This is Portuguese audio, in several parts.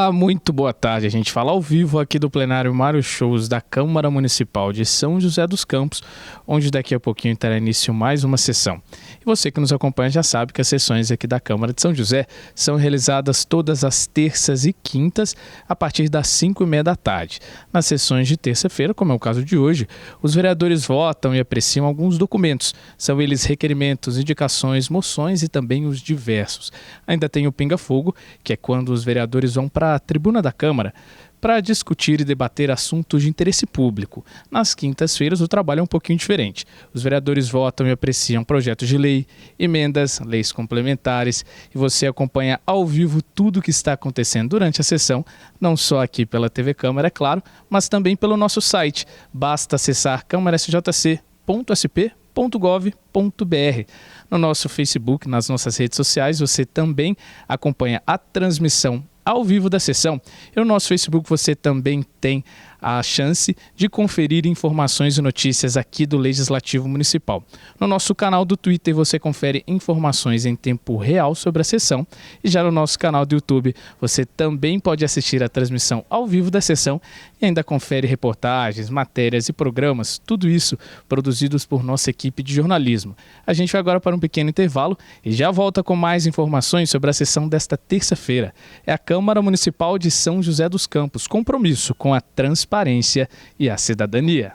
Olá, muito boa tarde. A gente fala ao vivo aqui do plenário Mário Shows da Câmara Municipal de São José dos Campos, onde daqui a pouquinho terá início mais uma sessão. E você que nos acompanha já sabe que as sessões aqui da Câmara de São José são realizadas todas as terças e quintas a partir das 5h30 da tarde. Nas sessões de terça-feira, como é o caso de hoje, os vereadores votam e apreciam alguns documentos. São eles requerimentos, indicações, moções e também os diversos. Ainda tem o pinga-fogo, que é quando os vereadores vão para a tribuna da Câmara para discutir e debater assuntos de interesse público. Nas quintas-feiras o trabalho é um pouquinho diferente. Os vereadores votam e apreciam projetos de lei, emendas, leis complementares e você acompanha ao vivo tudo o que está acontecendo durante a sessão, não só aqui pela TV Câmara, é claro, mas também pelo nosso site. Basta acessar câmarasjc.sp.gov.br. No nosso Facebook, nas nossas redes sociais, você também acompanha a transmissão ao vivo da sessão. E no nosso Facebook você também tem a chance de conferir informações e notícias aqui do Legislativo Municipal. No nosso canal do Twitter você confere informações em tempo real sobre a sessão e já no nosso canal do YouTube você também pode assistir a transmissão ao vivo da sessão e ainda confere reportagens, matérias e programas, tudo isso produzidos por nossa equipe de jornalismo. A gente vai agora para um pequeno intervalo e já volta com mais informações sobre a sessão desta terça-feira. É a Câmara Municipal de São José dos Campos, compromisso com a transparência e a cidadania.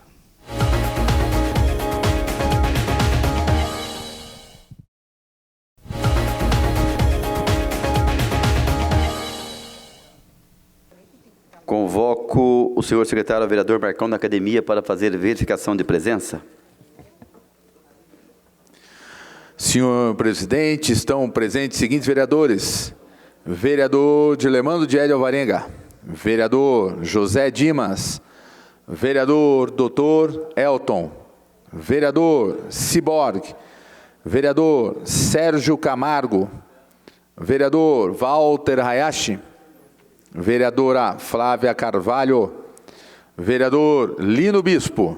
Convoco o senhor secretário vereador Marcão da Academia para fazer verificação de presença. Senhor presidente, estão presentes os seguintes vereadores: vereador Dilemando de Hélio Alvarenga, vereador José Dimas, vereador Dr. Elton, vereador Ciborgue, vereador Sérgio Camargo, vereador Walter Hayashi, vereadora Flávia Carvalho, vereador Lino Bispo,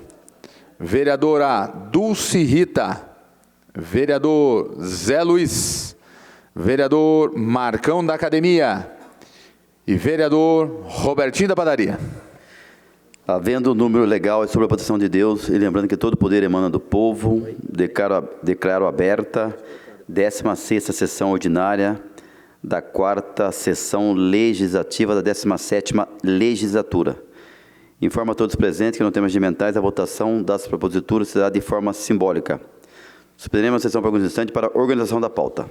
vereadora Dulce Rita, vereador Zé Luiz, vereador Marcão da Academia e vereador Robertinho da Padaria. Havendo um número legal e sobre a proteção de Deus, e lembrando que todo poder emana do povo, declaro aberta 16ª sessão ordinária da 4ª sessão legislativa da 17ª legislatura. Informo a todos presentes que no tema regimentais a votação das proposituras será de forma simbólica. Suspenderemos a sessão por alguns instantes para a organização da pauta.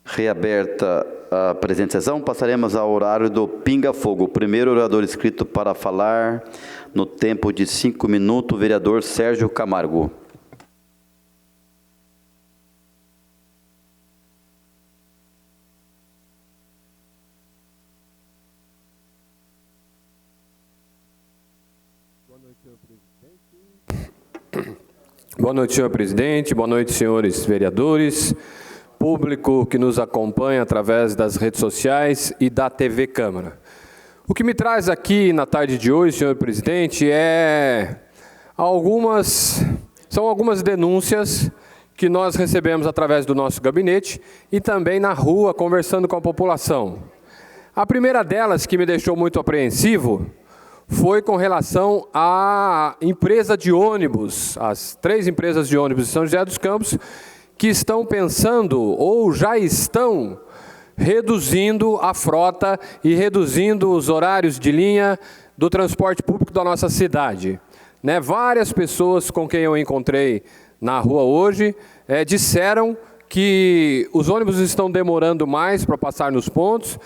Reaberta a presente sessão, passaremos ao horário do pinga-fogo. O primeiro orador inscrito para falar no tempo de 5 minutos, o vereador Sérgio Camargo. Boa noite, senhor presidente. Boa noite, senhores vereadores, público que nos acompanha através das redes sociais e da TV Câmara. O que me traz aqui na tarde de hoje, senhor presidente, são algumas denúncias que nós recebemos através do nosso gabinete e também na rua, conversando com a população. A primeira delas, que me deixou muito apreensivo, foi com relação à empresa de ônibus, as 3 empresas de ônibus de São José dos Campos, que estão pensando ou já estão reduzindo a frota e reduzindo os horários de linha do transporte público da nossa cidade. Várias pessoas com quem eu encontrei na rua hoje disseram que os ônibus estão demorando mais para passar nos pontos,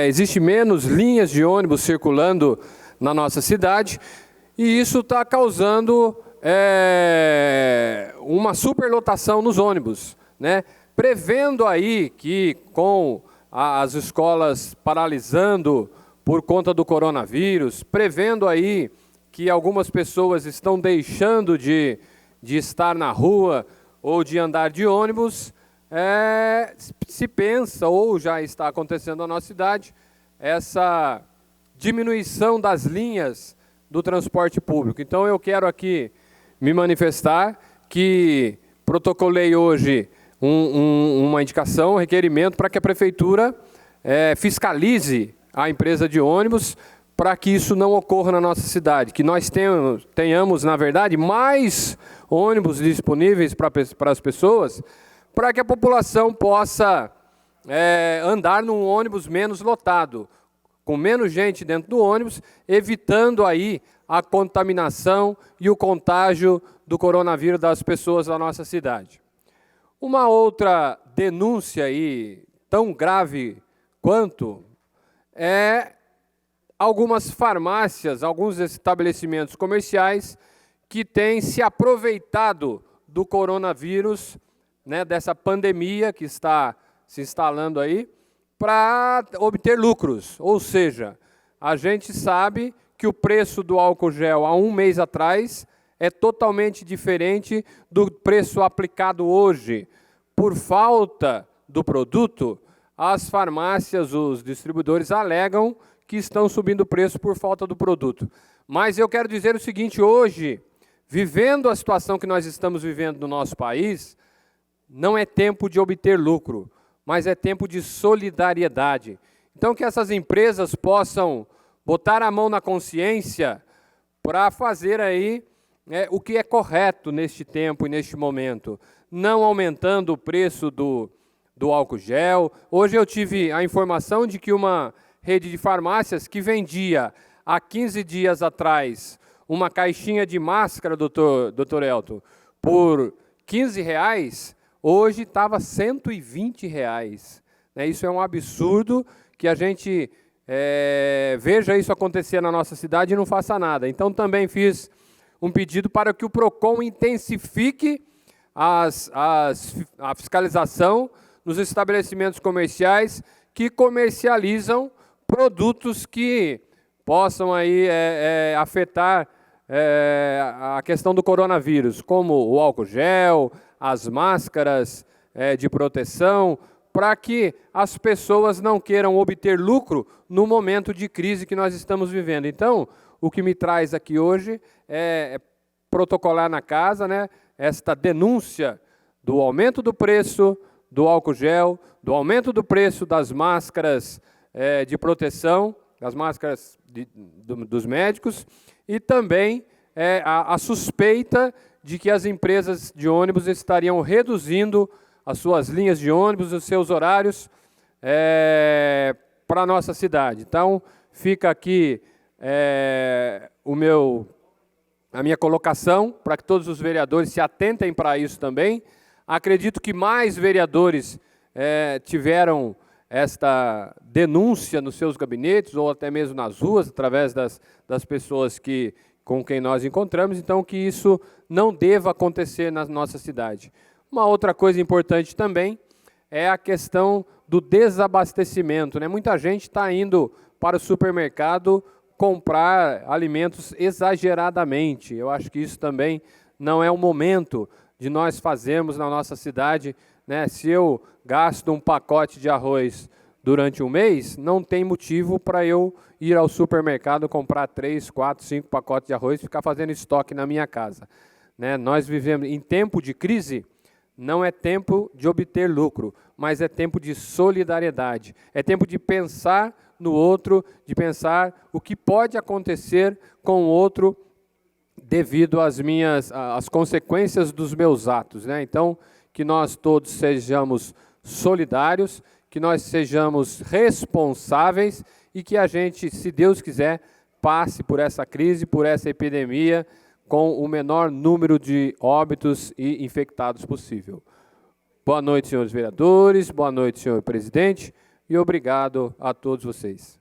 existe menos linhas de ônibus circulando na nossa cidade, e isso está causando uma superlotação nos ônibus, prevendo aí que com as escolas paralisando por conta do coronavírus, prevendo aí que algumas pessoas estão deixando de estar na rua ou de andar de ônibus, se pensa, ou já está acontecendo na nossa cidade, essa diminuição das linhas do transporte público. Então, eu quero aqui me manifestar que protocolei hoje uma indicação, um requerimento para que a Prefeitura fiscalize a empresa de ônibus para que isso não ocorra na nossa cidade, que nós tenhamos, na verdade, mais ônibus disponíveis para as pessoas, para que a população possa andar num ônibus menos lotado, com menos gente dentro do ônibus, evitando aí a contaminação e o contágio do coronavírus das pessoas da nossa cidade. Uma outra denúncia aí, tão grave quanto, é algumas farmácias, alguns estabelecimentos comerciais que têm se aproveitado do coronavírus, né, dessa pandemia que está se instalando aí, para obter lucros. Ou seja, a gente sabe que o preço do álcool gel há um mês atrás é totalmente diferente do preço aplicado hoje. Por falta do produto, as farmácias, os distribuidores alegam que estão subindo o preço por falta do produto. Mas eu quero dizer o seguinte, hoje, vivendo a situação que nós estamos vivendo no nosso país, não é tempo de obter lucro, mas é tempo de solidariedade. Então, que essas empresas possam botar a mão na consciência para fazer aí o que é correto neste tempo e neste momento, não aumentando o preço do álcool gel. Hoje eu tive a informação de que uma rede de farmácias que vendia há 15 dias atrás uma caixinha de máscara, doutor Elton, por R$15, hoje estava R$120. Isso é um absurdo que a gente veja isso acontecer na nossa cidade e não faça nada. Então também fiz um pedido para que o PROCON intensifique a fiscalização nos estabelecimentos comerciais que comercializam produtos que possam aí, afetar a questão do coronavírus, como o álcool gel, as máscaras de proteção, para que as pessoas não queiram obter lucro no momento de crise que nós estamos vivendo. Então, o que me traz aqui hoje é protocolar na casa, né, esta denúncia do aumento do preço do álcool gel, do aumento do preço das máscaras de proteção, das máscaras dos médicos, e também a suspeita de que as empresas de ônibus estariam reduzindo as suas linhas de ônibus, os seus horários para a nossa cidade. Então, fica aqui a minha colocação para que todos os vereadores se atentem para isso também. Acredito que mais vereadores tiveram esta denúncia nos seus gabinetes ou até mesmo nas ruas, através das pessoas com quem nós encontramos, então que isso não deva acontecer na nossa cidade. Uma outra coisa importante também é a questão do desabastecimento, né? Muita gente está indo para o supermercado comprar alimentos exageradamente. Eu acho que isso também não é o momento de nós fazermos na nossa cidade, né? Se eu gasto um pacote de arroz durante um mês, não tem motivo para eu ir ao supermercado comprar 3, 4, 5 pacotes de arroz e ficar fazendo estoque na minha casa, né? Nós vivemos em tempo de crise, não é tempo de obter lucro, mas é tempo de solidariedade, é tempo de pensar no outro, de pensar o que pode acontecer com o outro devido às consequências dos meus atos, né? Então, que nós todos sejamos solidários, que nós sejamos responsáveis e que a gente, se Deus quiser, passe por essa crise, por essa epidemia, com o menor número de óbitos e infectados possível. Boa noite, senhores vereadores, boa noite, senhor presidente, e obrigado a todos vocês.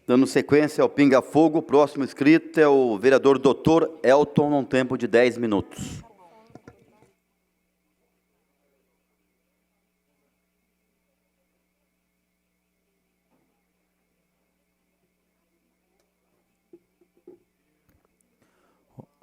Dando sequência ao Pinga Fogo, o próximo inscrito é o vereador Dr. Elton, num tempo de 10 minutos.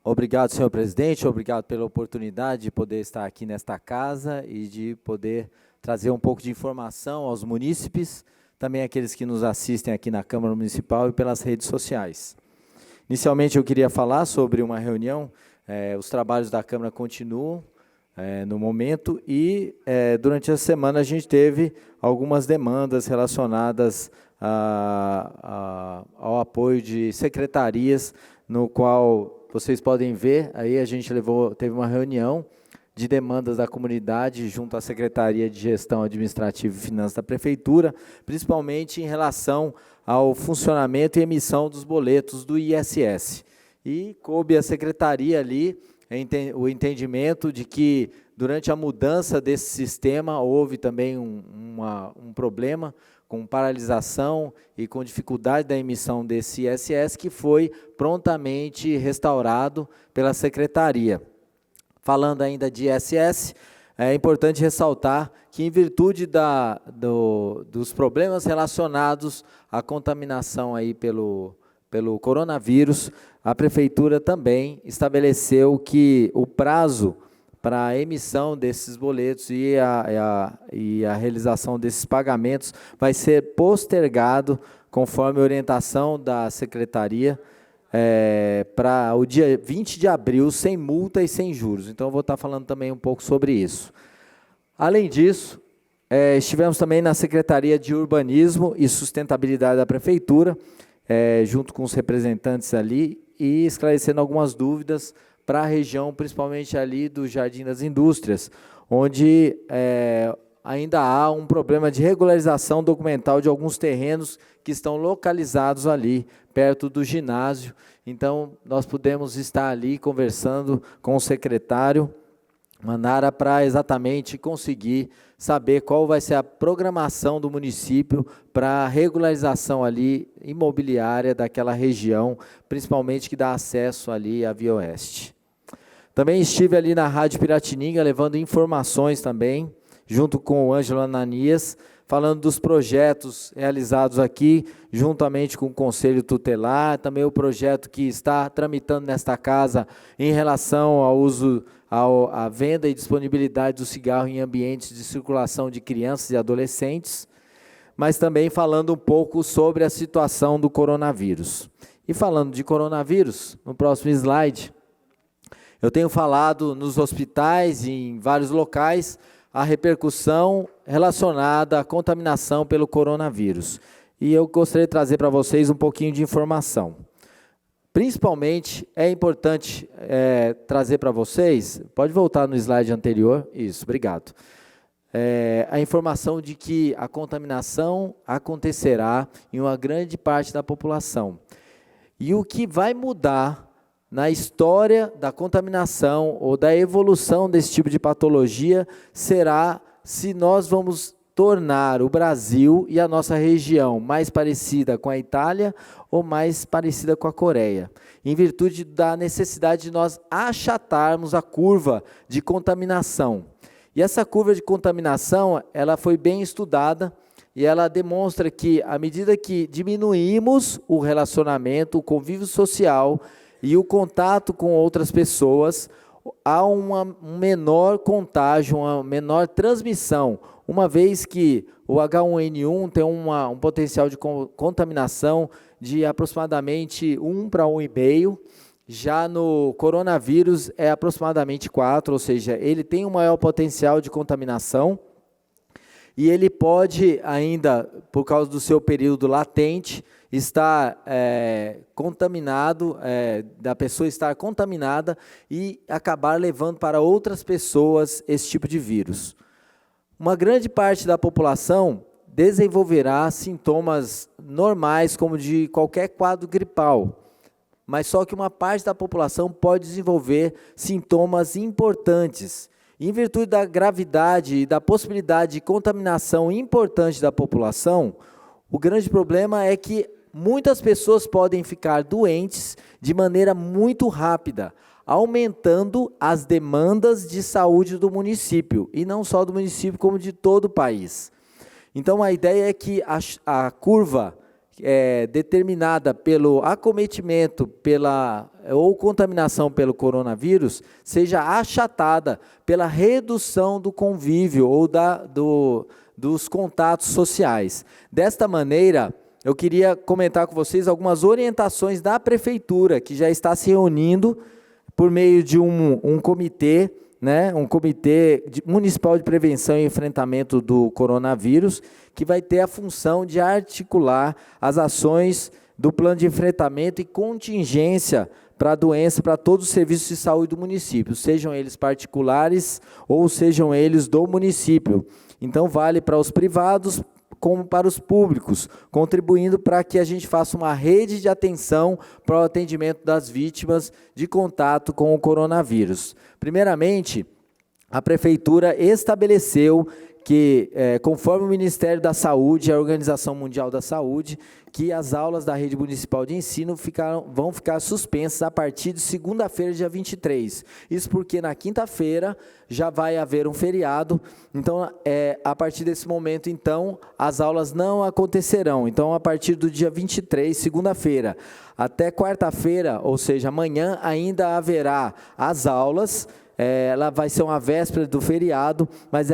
Obrigado, senhor presidente, obrigado pela oportunidade de poder estar aqui nesta casa e de poder trazer um pouco de informação aos munícipes, também aqueles que nos assistem aqui na Câmara Municipal e pelas redes sociais. Inicialmente eu queria falar sobre uma reunião, os trabalhos da Câmara continuam no momento e durante a semana a gente teve algumas demandas relacionadas ao apoio de secretarias, no qual vocês podem ver, aí a gente teve uma reunião de demandas da comunidade junto à Secretaria de Gestão Administrativa e Finanças da Prefeitura, principalmente em relação ao funcionamento e emissão dos boletos do ISS. E coube à Secretaria ali o entendimento de que, durante a mudança desse sistema, houve também um problema com paralisação e com dificuldade da emissão desse ISS, que foi prontamente restaurado pela Secretaria. Falando ainda de ISS, é importante ressaltar que, em virtude dos problemas relacionados à contaminação aí pelo coronavírus, a Prefeitura também estabeleceu que o prazo para a emissão desses boletos e a realização desses pagamentos vai ser postergado, conforme a orientação da Secretaria, para o dia 20 de abril, sem multa e sem juros. Então, eu vou estar falando também um pouco sobre isso. Além disso, estivemos também na Secretaria de Urbanismo e Sustentabilidade da Prefeitura, junto com os representantes ali, e esclarecendo algumas dúvidas para a região, principalmente ali do Jardim das Indústrias, onde ainda há um problema de regularização documental de alguns terrenos que estão localizados ali, perto do ginásio. Então, nós pudemos estar ali conversando com o secretário Manara para exatamente conseguir saber qual vai ser a programação do município para a regularização ali imobiliária daquela região, principalmente que dá acesso ali à Via Oeste. Também estive ali na Rádio Piratininga, levando informações também, junto com o Ângelo Ananias, falando dos projetos realizados aqui, juntamente com o Conselho Tutelar, também o projeto que está tramitando nesta casa em relação ao uso, à venda e disponibilidade do cigarro em ambientes de circulação de crianças e adolescentes, mas também falando um pouco sobre a situação do coronavírus. E falando de coronavírus, no próximo slide, eu tenho falado nos hospitais e em vários locais a repercussão relacionada à contaminação pelo coronavírus. E eu gostaria de trazer para vocês um pouquinho de informação. Principalmente, é importante trazer para vocês, pode voltar no slide anterior, isso, obrigado. A informação de que a contaminação acontecerá em uma grande parte da população. E o que vai mudar na história da contaminação ou da evolução desse tipo de patologia será se nós vamos tornar o Brasil e a nossa região mais parecida com a Itália ou mais parecida com a Coreia, em virtude da necessidade de nós achatarmos a curva de contaminação. E essa curva de contaminação, ela foi bem estudada e ela demonstra que, à medida que diminuímos o relacionamento, o convívio social e o contato com outras pessoas, há um menor contágio, uma menor transmissão, uma vez que o H1N1 tem um potencial de contaminação de aproximadamente 1 para 1,5, já no coronavírus é aproximadamente 4, ou seja, ele tem um maior potencial de contaminação, e ele pode ainda, por causa do seu período latente, estar contaminado, da pessoa estar contaminada e acabar levando para outras pessoas esse tipo de vírus. Uma grande parte da população desenvolverá sintomas normais, como de qualquer quadro gripal, mas só que uma parte da população pode desenvolver sintomas importantes. Em virtude da gravidade e da possibilidade de contaminação importante da população, o grande problema é que muitas pessoas podem ficar doentes de maneira muito rápida, aumentando as demandas de saúde do município, e não só do município, como de todo o país. Então, a ideia é que a curva determinada pelo acometimento ou contaminação pelo coronavírus seja achatada pela redução do convívio ou dos contatos sociais. Desta maneira, eu queria comentar com vocês algumas orientações da Prefeitura, que já está se reunindo por meio de um comitê, um comitê municipal de prevenção e enfrentamento do coronavírus, que vai ter a função de articular as ações do plano de enfrentamento e contingência para a doença, para todos os serviços de saúde do município, sejam eles particulares ou sejam eles do município. Então, vale para os privados como para os públicos, contribuindo para que a gente faça uma rede de atenção para o atendimento das vítimas de contato com o coronavírus. Primeiramente, a Prefeitura estabeleceu que, conforme o Ministério da Saúde e a Organização Mundial da Saúde, que as aulas da rede municipal de ensino vão ficar suspensas a partir de segunda-feira, dia 23. Isso porque na quinta-feira já vai haver um feriado, então, a partir desse momento, então, as aulas não acontecerão. Então, a partir do dia 23, segunda-feira, até quarta-feira, ou seja, amanhã, ainda haverá as aulas. Ela vai ser uma véspera do feriado, mas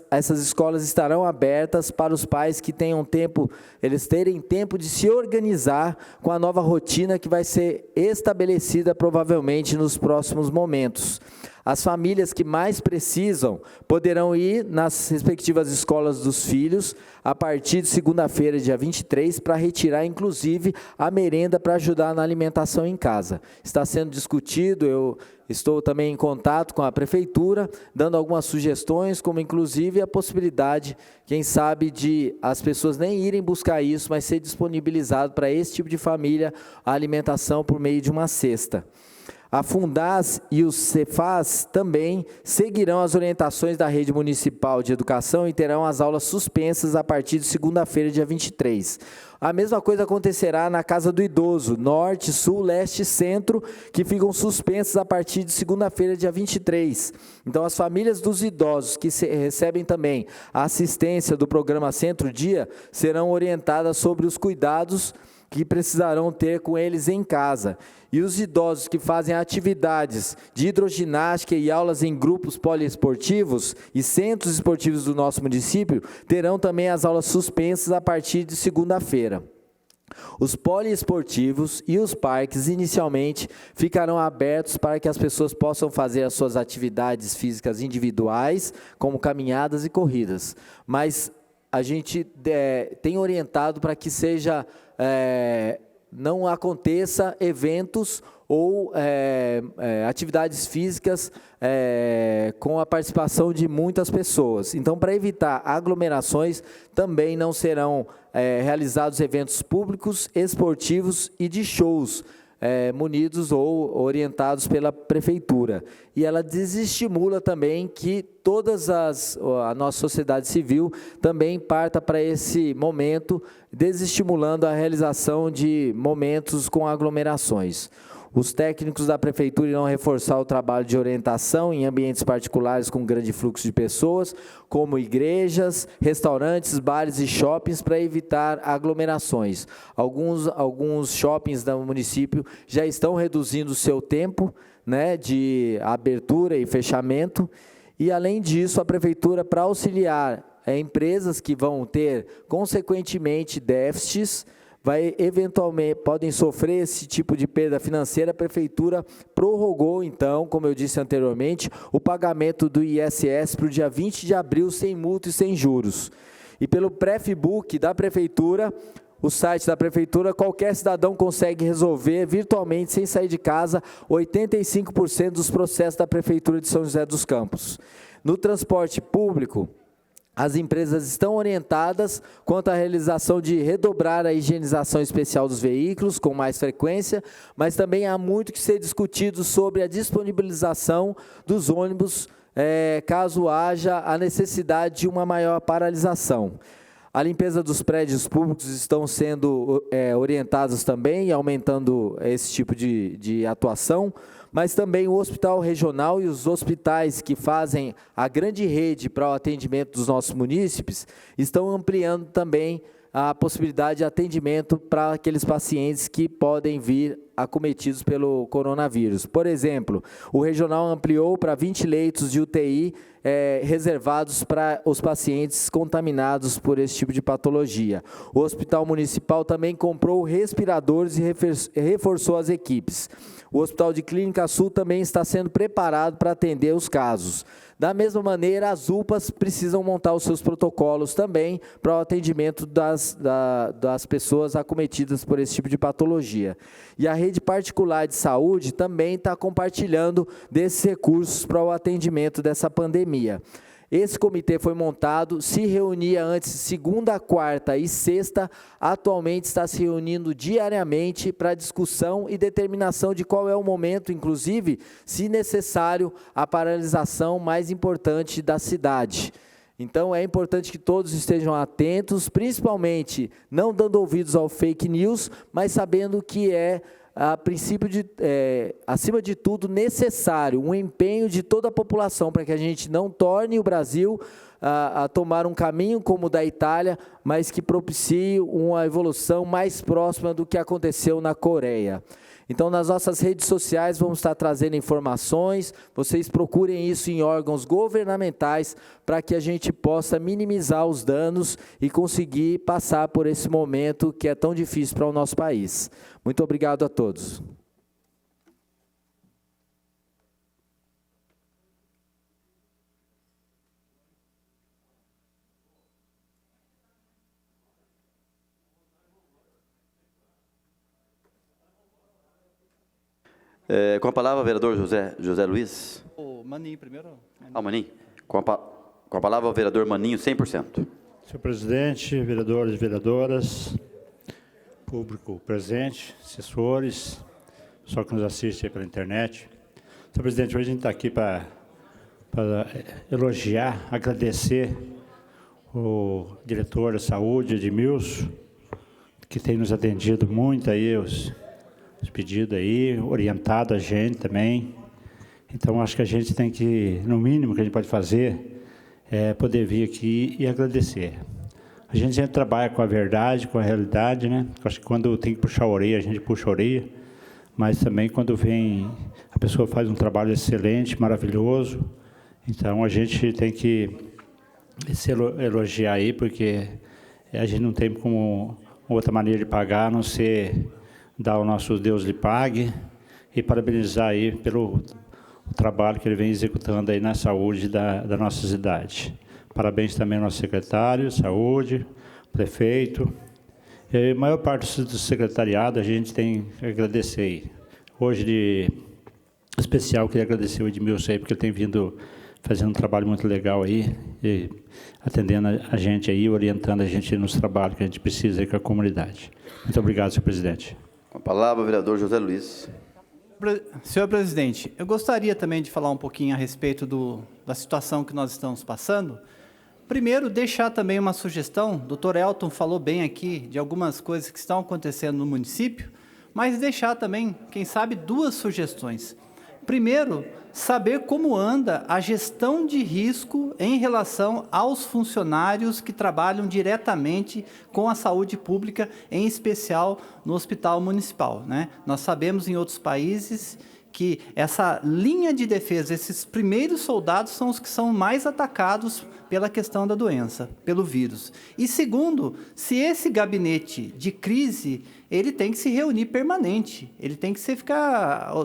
essas escolas estarão abertas para os pais que tenham tempo, eles terem tempo de se organizar com a nova rotina que vai ser estabelecida provavelmente nos próximos momentos. As famílias que mais precisam poderão ir nas respectivas escolas dos filhos a partir de segunda-feira, dia 23, para retirar, inclusive, a merenda para ajudar na alimentação em casa. Está sendo discutido, eu estou também em contato com a Prefeitura, dando algumas sugestões, como inclusive a possibilidade, quem sabe, de as pessoas nem irem buscar isso, mas ser disponibilizado para esse tipo de família a alimentação por meio de uma cesta. A Fundas e o Cefaz também seguirão as orientações da Rede Municipal de Educação e terão as aulas suspensas a partir de segunda-feira, dia 23. A mesma coisa acontecerá na Casa do Idoso, Norte, Sul, Leste e Centro, que ficam suspensas a partir de segunda-feira, dia 23. Então, as famílias dos idosos que recebem também a assistência do programa Centro Dia serão orientadas sobre os cuidados que precisarão ter com eles em casa. E os idosos que fazem atividades de hidroginástica e aulas em grupos poliesportivos e centros esportivos do nosso município terão também as aulas suspensas a partir de segunda-feira. Os poliesportivos e os parques inicialmente ficarão abertos para que as pessoas possam fazer as suas atividades físicas individuais, como caminhadas e corridas. Mas a gente tem orientado para que não aconteça eventos ou atividades físicas com a participação de muitas pessoas. Então, para evitar aglomerações, também não serão realizados eventos públicos, esportivos e de shows, munidos ou orientados pela Prefeitura. E ela desestimula também que a nossa sociedade civil também parta para esse momento, desestimulando a realização de momentos com aglomerações. Os técnicos da Prefeitura irão reforçar o trabalho de orientação em ambientes particulares com grande fluxo de pessoas, como igrejas, restaurantes, bares e shoppings, para evitar aglomerações. Alguns shoppings do município já estão reduzindo o seu tempo, de abertura e fechamento, e além disso, a Prefeitura, para auxiliar empresas que vão ter, consequentemente, déficits, podem sofrer esse tipo de perda financeira. A Prefeitura prorrogou, então, como eu disse anteriormente, o pagamento do ISS para o dia 20 de abril, sem multa e sem juros. E pelo Prefbook da Prefeitura, o site da Prefeitura, qualquer cidadão consegue resolver virtualmente, sem sair de casa, 85% dos processos da Prefeitura de São José dos Campos. No transporte público, as empresas estão orientadas quanto à realização de redobrar a higienização especial dos veículos com mais frequência, mas também há muito que ser discutido sobre a disponibilização dos ônibus, caso haja a necessidade de uma maior paralisação. A limpeza dos prédios públicos estão sendo orientados também, aumentando esse tipo de atuação, mas também o Hospital Regional e os hospitais que fazem a grande rede para o atendimento dos nossos munícipes estão ampliando também a possibilidade de atendimento para aqueles pacientes que podem vir acometidos pelo coronavírus. Por exemplo, o regional ampliou para 20 leitos de UTI reservados para os pacientes contaminados por esse tipo de patologia. O Hospital Municipal também comprou respiradores e reforçou as equipes. O Hospital de Clínica Sul também está sendo preparado para atender os casos. Da mesma maneira, as UPAs precisam montar os seus protocolos também para o atendimento das pessoas acometidas por esse tipo de patologia. E a rede particular de saúde também está compartilhando desses recursos para o atendimento dessa pandemia. Esse comitê foi montado, se reunia antes segunda, quarta e sexta, atualmente está se reunindo diariamente para discussão e determinação de qual é o momento, inclusive, se necessário, a paralisação mais importante da cidade. Então, é importante que todos estejam atentos, principalmente não dando ouvidos ao fake news, mas sabendo que a princípio acima de tudo, necessário um empenho de toda a população para que a gente não torne o Brasil a tomar um caminho como o da Itália, mas que propicie uma evolução mais próxima do que aconteceu na Coreia. Então, nas nossas redes sociais, vamos estar trazendo informações, vocês procurem isso em órgãos governamentais para que a gente possa minimizar os danos e conseguir passar por esse momento que é tão difícil para o nosso país. Muito obrigado a todos. Com a palavra, o vereador José Luiz. O Maninho primeiro. Maninho. Com a palavra, o vereador Maninho, 100%. Senhor presidente, vereadores e vereadoras, público presente, assessores, pessoal que nos assiste aí pela internet. Senhor presidente, hoje a gente está aqui para elogiar, agradecer o diretor da saúde, Edmilson, que tem nos atendido muito aí, os pedidos aí, orientado a gente também. Então, acho que a gente tem que, no mínimo que a gente pode fazer, é poder vir aqui e agradecer. A gente sempre trabalha com a verdade, com a realidade, né? Acho que quando tem que puxar a orelha, a gente puxa a orelha, mas também quando vem, a pessoa faz um trabalho excelente, maravilhoso, então a gente tem que se elogiar aí, porque a gente não tem como outra maneira de pagar, a não ser dar ao nosso Deus lhe pague, e parabenizar aí pelo trabalho que ele vem executando aí na saúde da nossa cidade. Parabéns também ao nosso secretário de saúde, prefeito. E a maior parte do secretariado a gente tem que agradecer aí. Hoje, de especial, queria agradecer o Edmilson aí, porque ele tem vindo fazendo um trabalho muito legal aí, e atendendo a gente aí, orientando a gente nos trabalhos que a gente precisa aí com a comunidade. Muito obrigado, senhor presidente. Com a palavra, o vereador José Luiz. Senhor presidente, eu gostaria também de falar um pouquinho a respeito da situação que nós estamos passando. Primeiro, deixar também uma sugestão, o Dr. Elton falou bem aqui de algumas coisas que estão acontecendo no município, mas deixar também, quem sabe, duas sugestões. Primeiro, saber como anda a gestão de risco em relação aos funcionários que trabalham diretamente com a saúde pública, em especial no Hospital Municipal, né? Nós sabemos em outros países que essa linha de defesa, esses primeiros soldados são os que são mais atacados pela questão da doença, pelo vírus. E segundo, se esse gabinete de crise, ele tem que se reunir permanente, ele tem que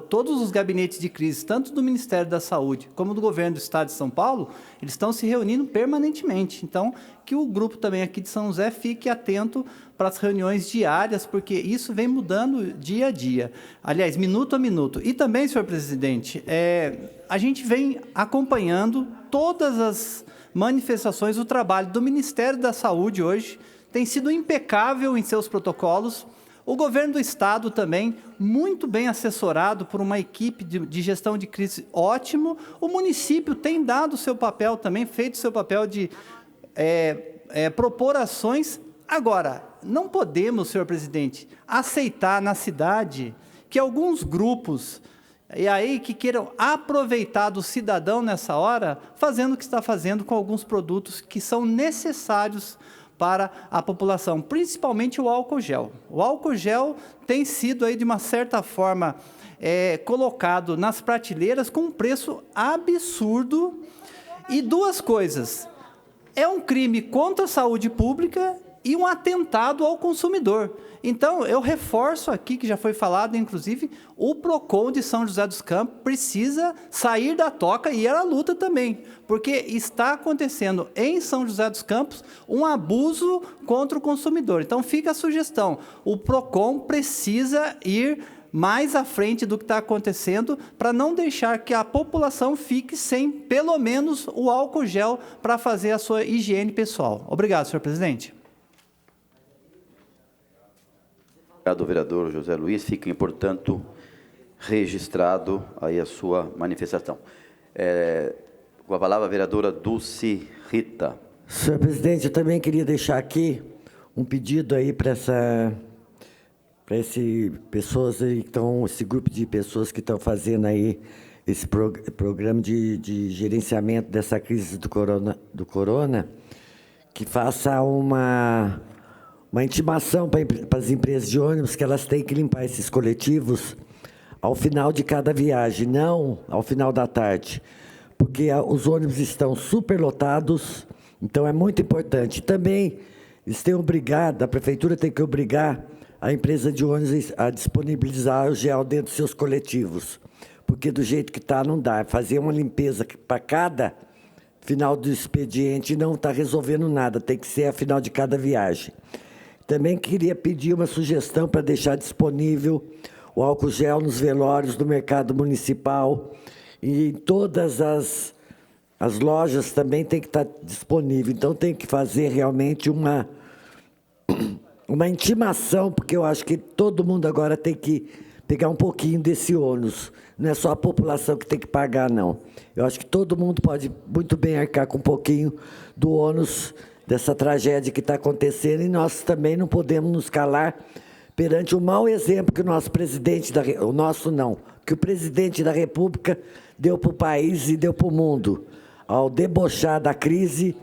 todos os gabinetes de crise, tanto do Ministério da Saúde como do Governo do Estado de São Paulo, eles estão se reunindo permanentemente. Então, que o grupo também aqui de São José fique atento para as reuniões diárias, porque isso vem mudando dia a dia. Aliás, minuto a minuto. E também, senhor presidente, a gente vem acompanhando todas as manifestações, o trabalho do Ministério da Saúde hoje tem sido impecável em seus protocolos. O governo do Estado também, muito bem assessorado por uma equipe de gestão de crise ótimo. O município tem dado o seu papel também, feito o seu papel de propor ações. Agora, não podemos, senhor presidente, aceitar na cidade que alguns grupos que queiram aproveitar do cidadão nessa hora, fazendo o que está fazendo com alguns produtos que são necessários para a população, principalmente o álcool gel. O álcool gel tem sido aí, de uma certa forma, colocado nas prateleiras com um preço absurdo. E duas coisas: é um crime contra a saúde pública e um atentado ao consumidor. Então, eu reforço aqui, que já foi falado, inclusive, o PROCON de São José dos Campos precisa sair da toca e ir à luta também, porque está acontecendo em São José dos Campos um abuso contra o consumidor. Então, fica a sugestão: o PROCON precisa ir mais à frente do que está acontecendo, para não deixar que a população fique sem, pelo menos, o álcool gel para fazer a sua higiene pessoal. Obrigado, senhor presidente. Obrigado, vereador José Luiz. Fica, portanto, registrado aí a sua manifestação. Com a palavra, a vereadora Dulce Rita. Senhor presidente, eu também queria deixar aqui um pedido aí para esse grupo de pessoas que estão fazendo aí esse programa de gerenciamento dessa crise do corona, que faça uma intimação para as empresas de ônibus que elas têm que limpar esses coletivos ao final de cada viagem, não ao final da tarde, porque os ônibus estão superlotados, então é muito importante. Também eles têm obrigado, a prefeitura tem que obrigar a empresa de ônibus a disponibilizar o gel dentro dos seus coletivos, porque do jeito que está não dá. Fazer uma limpeza para cada final do expediente não está resolvendo nada, tem que ser a final de cada viagem. Também queria pedir uma sugestão para deixar disponível o álcool gel nos velórios do mercado municipal e em todas as lojas também tem que estar disponível. Então tem que fazer realmente uma intimação, porque eu acho que todo mundo agora tem que pegar um pouquinho desse ônus. Não é só a população que tem que pagar, não. Eu acho que todo mundo pode muito bem arcar com um pouquinho do ônus dessa tragédia que está acontecendo, e nós também não podemos nos calar perante o mau exemplo que o nosso presidente, que o presidente da República deu para o país e deu para o mundo, ao debochar da crise,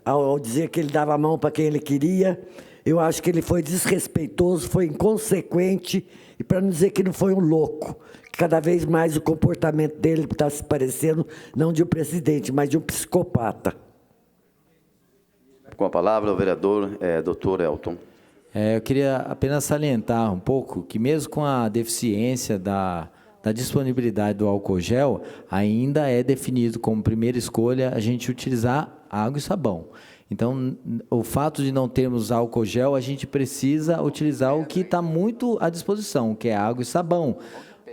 ao dizer que ele dava a mão para quem ele queria. Eu acho que ele foi desrespeitoso, foi inconsequente, e para não dizer que não foi um louco, cada vez mais o comportamento dele está se parecendo não de um presidente, mas de um psicopata. Com a palavra, o vereador doutor Elton. Eu queria apenas salientar um pouco que, mesmo com a deficiência da disponibilidade do álcool gel, ainda é definido como primeira escolha a gente utilizar água e sabão. Então, o fato de não termos álcool gel, a gente precisa utilizar o que está muito à disposição, que é água e sabão.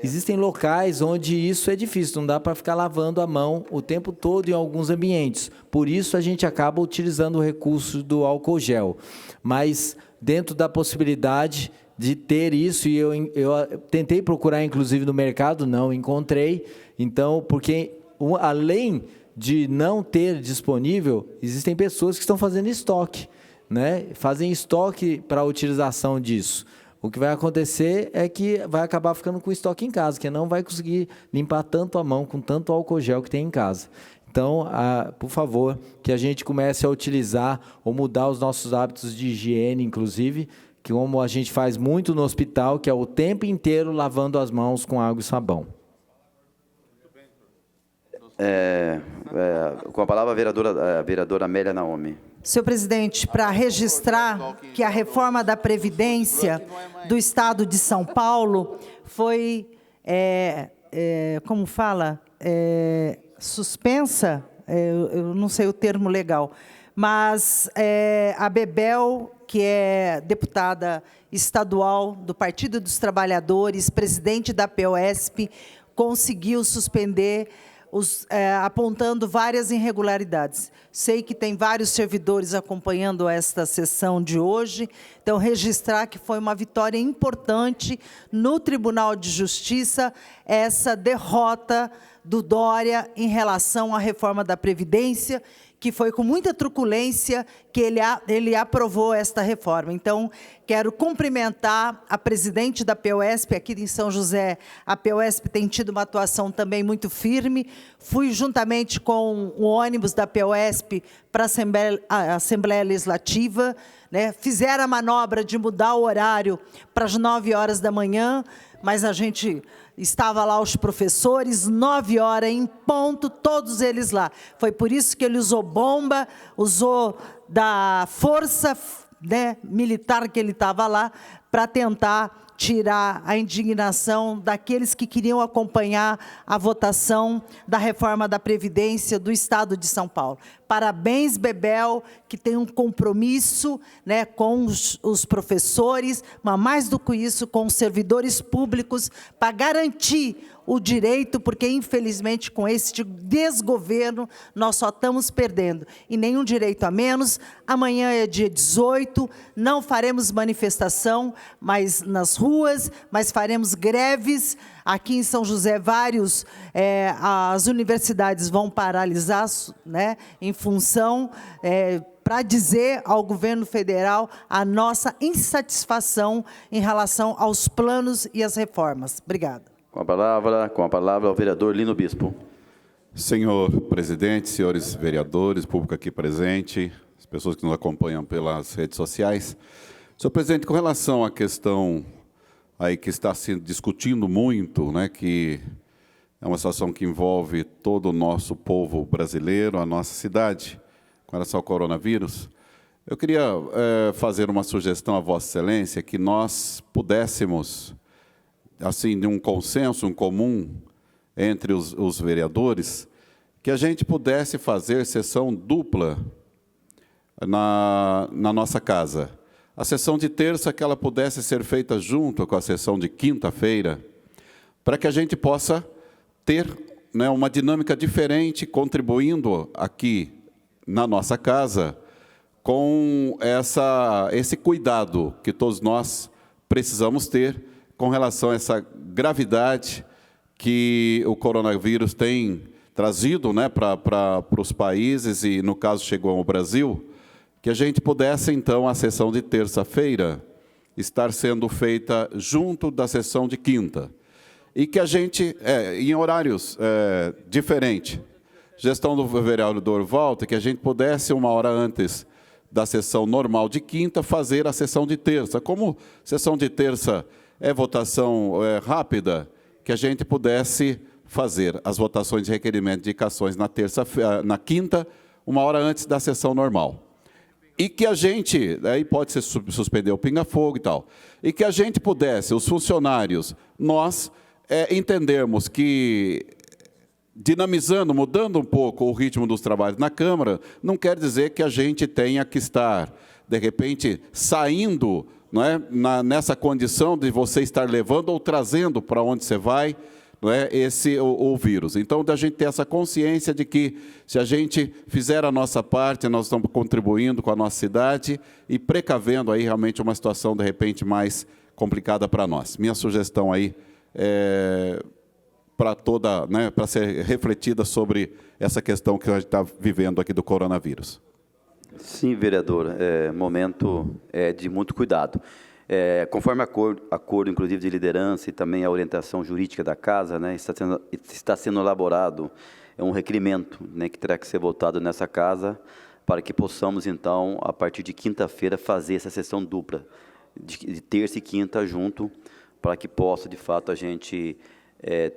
Existem locais onde isso é difícil, não dá para ficar lavando a mão o tempo todo em alguns ambientes. Por isso, a gente acaba utilizando o recurso do álcool gel. Mas, dentro da possibilidade de ter isso, e eu tentei procurar, inclusive, no mercado, não encontrei. Então, porque além de não ter disponível, existem pessoas que estão fazendo estoque, né? Fazem estoque para a utilização disso. O que vai acontecer é que vai acabar ficando com estoque em casa, que não vai conseguir limpar tanto a mão com tanto álcool gel que tem em casa. Então, por favor, que a gente comece a utilizar ou mudar os nossos hábitos de higiene, inclusive, que como a gente faz muito no hospital, que é o tempo inteiro lavando as mãos com água e sabão. Com a palavra, a vereadora Amélia Naomi. Senhor presidente, para registrar que a reforma da Previdência do Estado de São Paulo foi, suspensa, eu não sei o termo legal, mas a Bebel, que é deputada estadual do Partido dos Trabalhadores, presidente da POSP, conseguiu suspender, apontando várias irregularidades. Sei que tem vários servidores acompanhando esta sessão de hoje, então registrar que foi uma vitória importante no Tribunal de Justiça, essa derrota do Dória em relação à reforma da Previdência, que foi com muita truculência que ele aprovou esta reforma. Então, quero cumprimentar a presidente da POSP aqui em São José. A POSP tem tido uma atuação também muito firme. Fui juntamente com o ônibus da POSP para a Assembleia Legislativa, né? Fizeram a manobra de mudar o horário para as 9 horas da manhã, mas a gente estava lá, os professores, 9 horas em ponto, todos eles lá. Foi por isso que ele usou bomba, usou da força, né, militar que ele estava lá, para tentar tirar a indignação daqueles que queriam acompanhar a votação da reforma da Previdência do Estado de São Paulo. Parabéns, Bebel, que tem um compromisso, né, com os professores, mas mais do que isso, com os servidores públicos, para garantir o direito, porque, infelizmente, com este desgoverno, nós só estamos perdendo. E nenhum direito a menos. Amanhã é dia 18, não faremos manifestação mas nas ruas, mas faremos greves. Aqui em São José, as universidades vão paralisar, né, em função, para dizer ao governo federal a nossa insatisfação em relação aos planos e às reformas. Obrigada. Com a palavra, o vereador Lino Bispo. Senhor presidente, senhores vereadores, público aqui presente, as pessoas que nos acompanham pelas redes sociais. Senhor presidente, com relação à questão aí que está se discutindo muito, né, que é uma situação que envolve todo o nosso povo brasileiro, a nossa cidade, com relação ao coronavírus, eu queria fazer uma sugestão a Vossa Excelência que nós pudéssemos, assim, de um consenso, um comum entre os vereadores, que a gente pudesse fazer sessão dupla na nossa casa. A sessão de terça que ela pudesse ser feita junto com a sessão de quinta-feira, para que a gente possa ter, né, uma dinâmica diferente, contribuindo aqui na nossa casa com esse cuidado que todos nós precisamos ter com relação a essa gravidade que o coronavírus tem trazido, né, para os países e, no caso, chegou ao Brasil, que a gente pudesse, então, a sessão de terça-feira estar sendo feita junto da sessão de quinta. E que a gente, em horários diferentes, gestão do vereador Walter, que a gente pudesse, 1 hora antes da sessão normal de quinta, fazer a sessão de terça. Como sessão de terça é votação rápida, que a gente pudesse fazer as votações de requerimento de indicações na quinta, 1 hora antes da sessão normal. E que a gente, aí pode ser suspender o pinga-fogo e tal, e que a gente pudesse, os funcionários, nós entendermos que, dinamizando, mudando um pouco o ritmo dos trabalhos na Câmara, não quer dizer que a gente tenha que estar, de repente, saindo, não é, nessa condição de você estar levando ou trazendo para onde você vai, não é, o vírus. Então, da gente ter essa consciência de que, se a gente fizer a nossa parte, nós estamos contribuindo com a nossa cidade e precavendo aí realmente uma situação, de repente, mais complicada para nós. Minha sugestão aí para toda, né, para ser refletida sobre essa questão que a gente está vivendo aqui do coronavírus. Sim, vereador, momento de muito cuidado. Conforme acordo, inclusive, de liderança e também a orientação jurídica da Casa, né, está sendo elaborado um requerimento, né, que terá que ser votado nessa Casa, para que possamos, então, a partir de quinta-feira, fazer essa sessão dupla, de terça e quinta junto, para que possa, de fato, a gente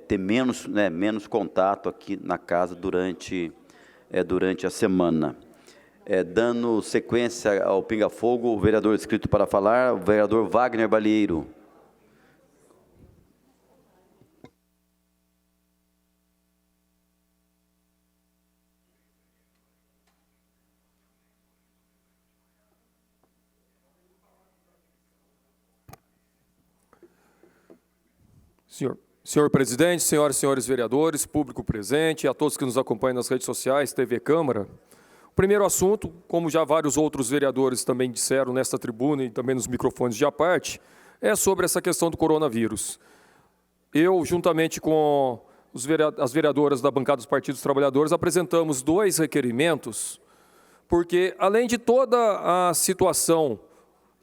ter menos contato aqui na Casa durante a semana. Dando sequência ao pinga-fogo, o vereador inscrito para falar, o vereador Wagner Balieiro. Senhor presidente, senhoras e senhores vereadores, público presente, a todos que nos acompanham nas redes sociais, TV Câmara. O primeiro assunto, como já vários outros vereadores também disseram nesta tribuna e também nos microfones de à parte, é sobre essa questão do coronavírus. Eu, juntamente com as vereadoras da bancada dos Partidos Trabalhadores, apresentamos 2 requerimentos porque além de toda a situação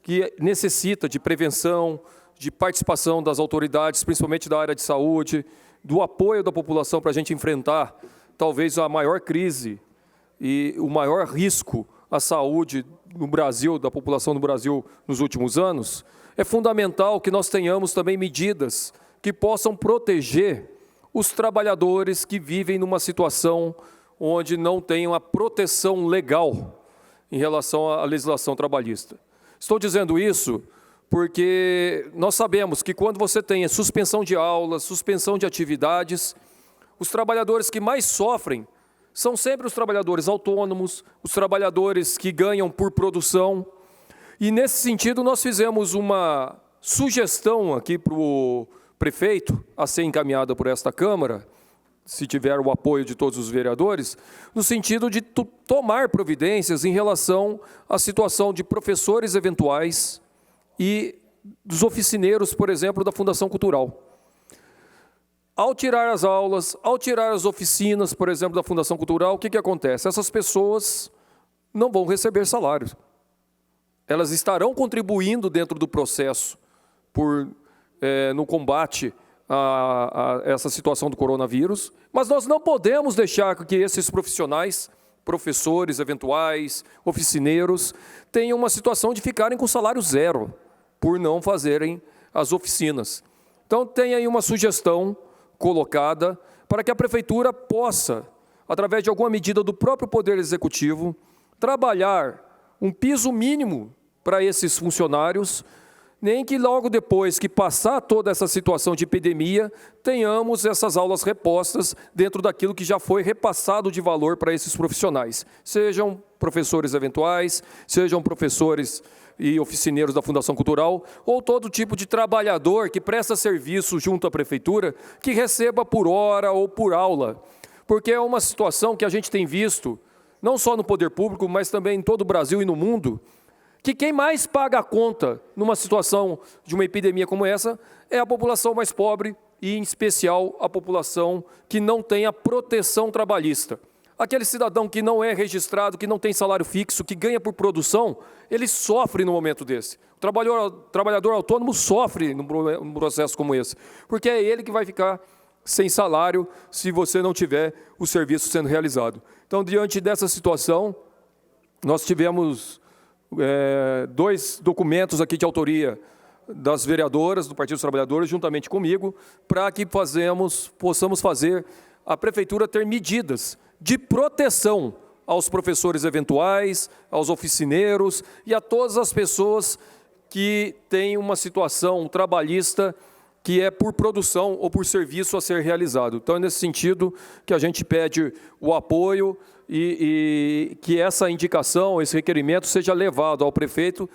que necessita de prevenção, de participação das autoridades, principalmente da área de saúde, do apoio da população para a gente enfrentar talvez a maior crise e o maior risco à saúde no Brasil, da população do Brasil nos últimos anos, é fundamental que nós tenhamos também medidas que possam proteger os trabalhadores que vivem numa situação onde não tenham a proteção legal em relação à legislação trabalhista. Estou dizendo isso porque nós sabemos que quando você tem suspensão de aulas, suspensão de atividades, os trabalhadores que mais sofrem são sempre os trabalhadores autônomos, os trabalhadores que ganham por produção. E nesse sentido nós fizemos uma sugestão aqui para o prefeito, a ser encaminhada por esta Câmara, se tiver o apoio de todos os vereadores, no sentido de tomar providências em relação à situação de professores eventuais e dos oficineiros, por exemplo, da Fundação Cultural. Ao tirar as aulas, ao tirar as oficinas, por exemplo, da Fundação Cultural, o que acontece? Essas pessoas não vão receber salário. Elas estarão contribuindo dentro do processo no combate a essa situação do coronavírus, mas nós não podemos deixar que esses profissionais, professores eventuais, oficineiros, tenham uma situação de ficarem com salário zero, por não fazerem as oficinas. Então, tem aí uma sugestão colocada para que a Prefeitura possa, através de alguma medida do próprio Poder Executivo, trabalhar um piso mínimo para esses funcionários, nem que logo depois que passar toda essa situação de epidemia, tenhamos essas aulas repostas dentro daquilo que já foi repassado de valor para esses profissionais. Sejam professores eventuais, sejam professores e oficineiros da Fundação Cultural, ou todo tipo de trabalhador que presta serviço junto à Prefeitura, que receba por hora ou por aula. Porque é uma situação que a gente tem visto, não só no poder público, mas também em todo o Brasil e no mundo, que quem mais paga a conta numa situação de uma epidemia como essa é a população mais pobre e, em especial, a população que não tem a proteção trabalhista. Aquele cidadão que não é registrado, que não tem salário fixo, que ganha por produção, ele sofre no momento desse. O trabalhador autônomo sofre num processo como esse, porque é ele que vai ficar sem salário se você não tiver o serviço sendo realizado. Então, diante dessa situação, nós tivemos 2 documentos aqui de autoria das vereadoras do Partido dos Trabalhadores, juntamente comigo, para que possamos fazer a Prefeitura ter medidas de proteção aos professores eventuais, aos oficineiros e a todas as pessoas que têm uma situação trabalhista que é por produção ou por serviço a ser realizado. Então, é nesse sentido que a gente pede o apoio e que essa indicação, esse requerimento seja levado ao prefeito,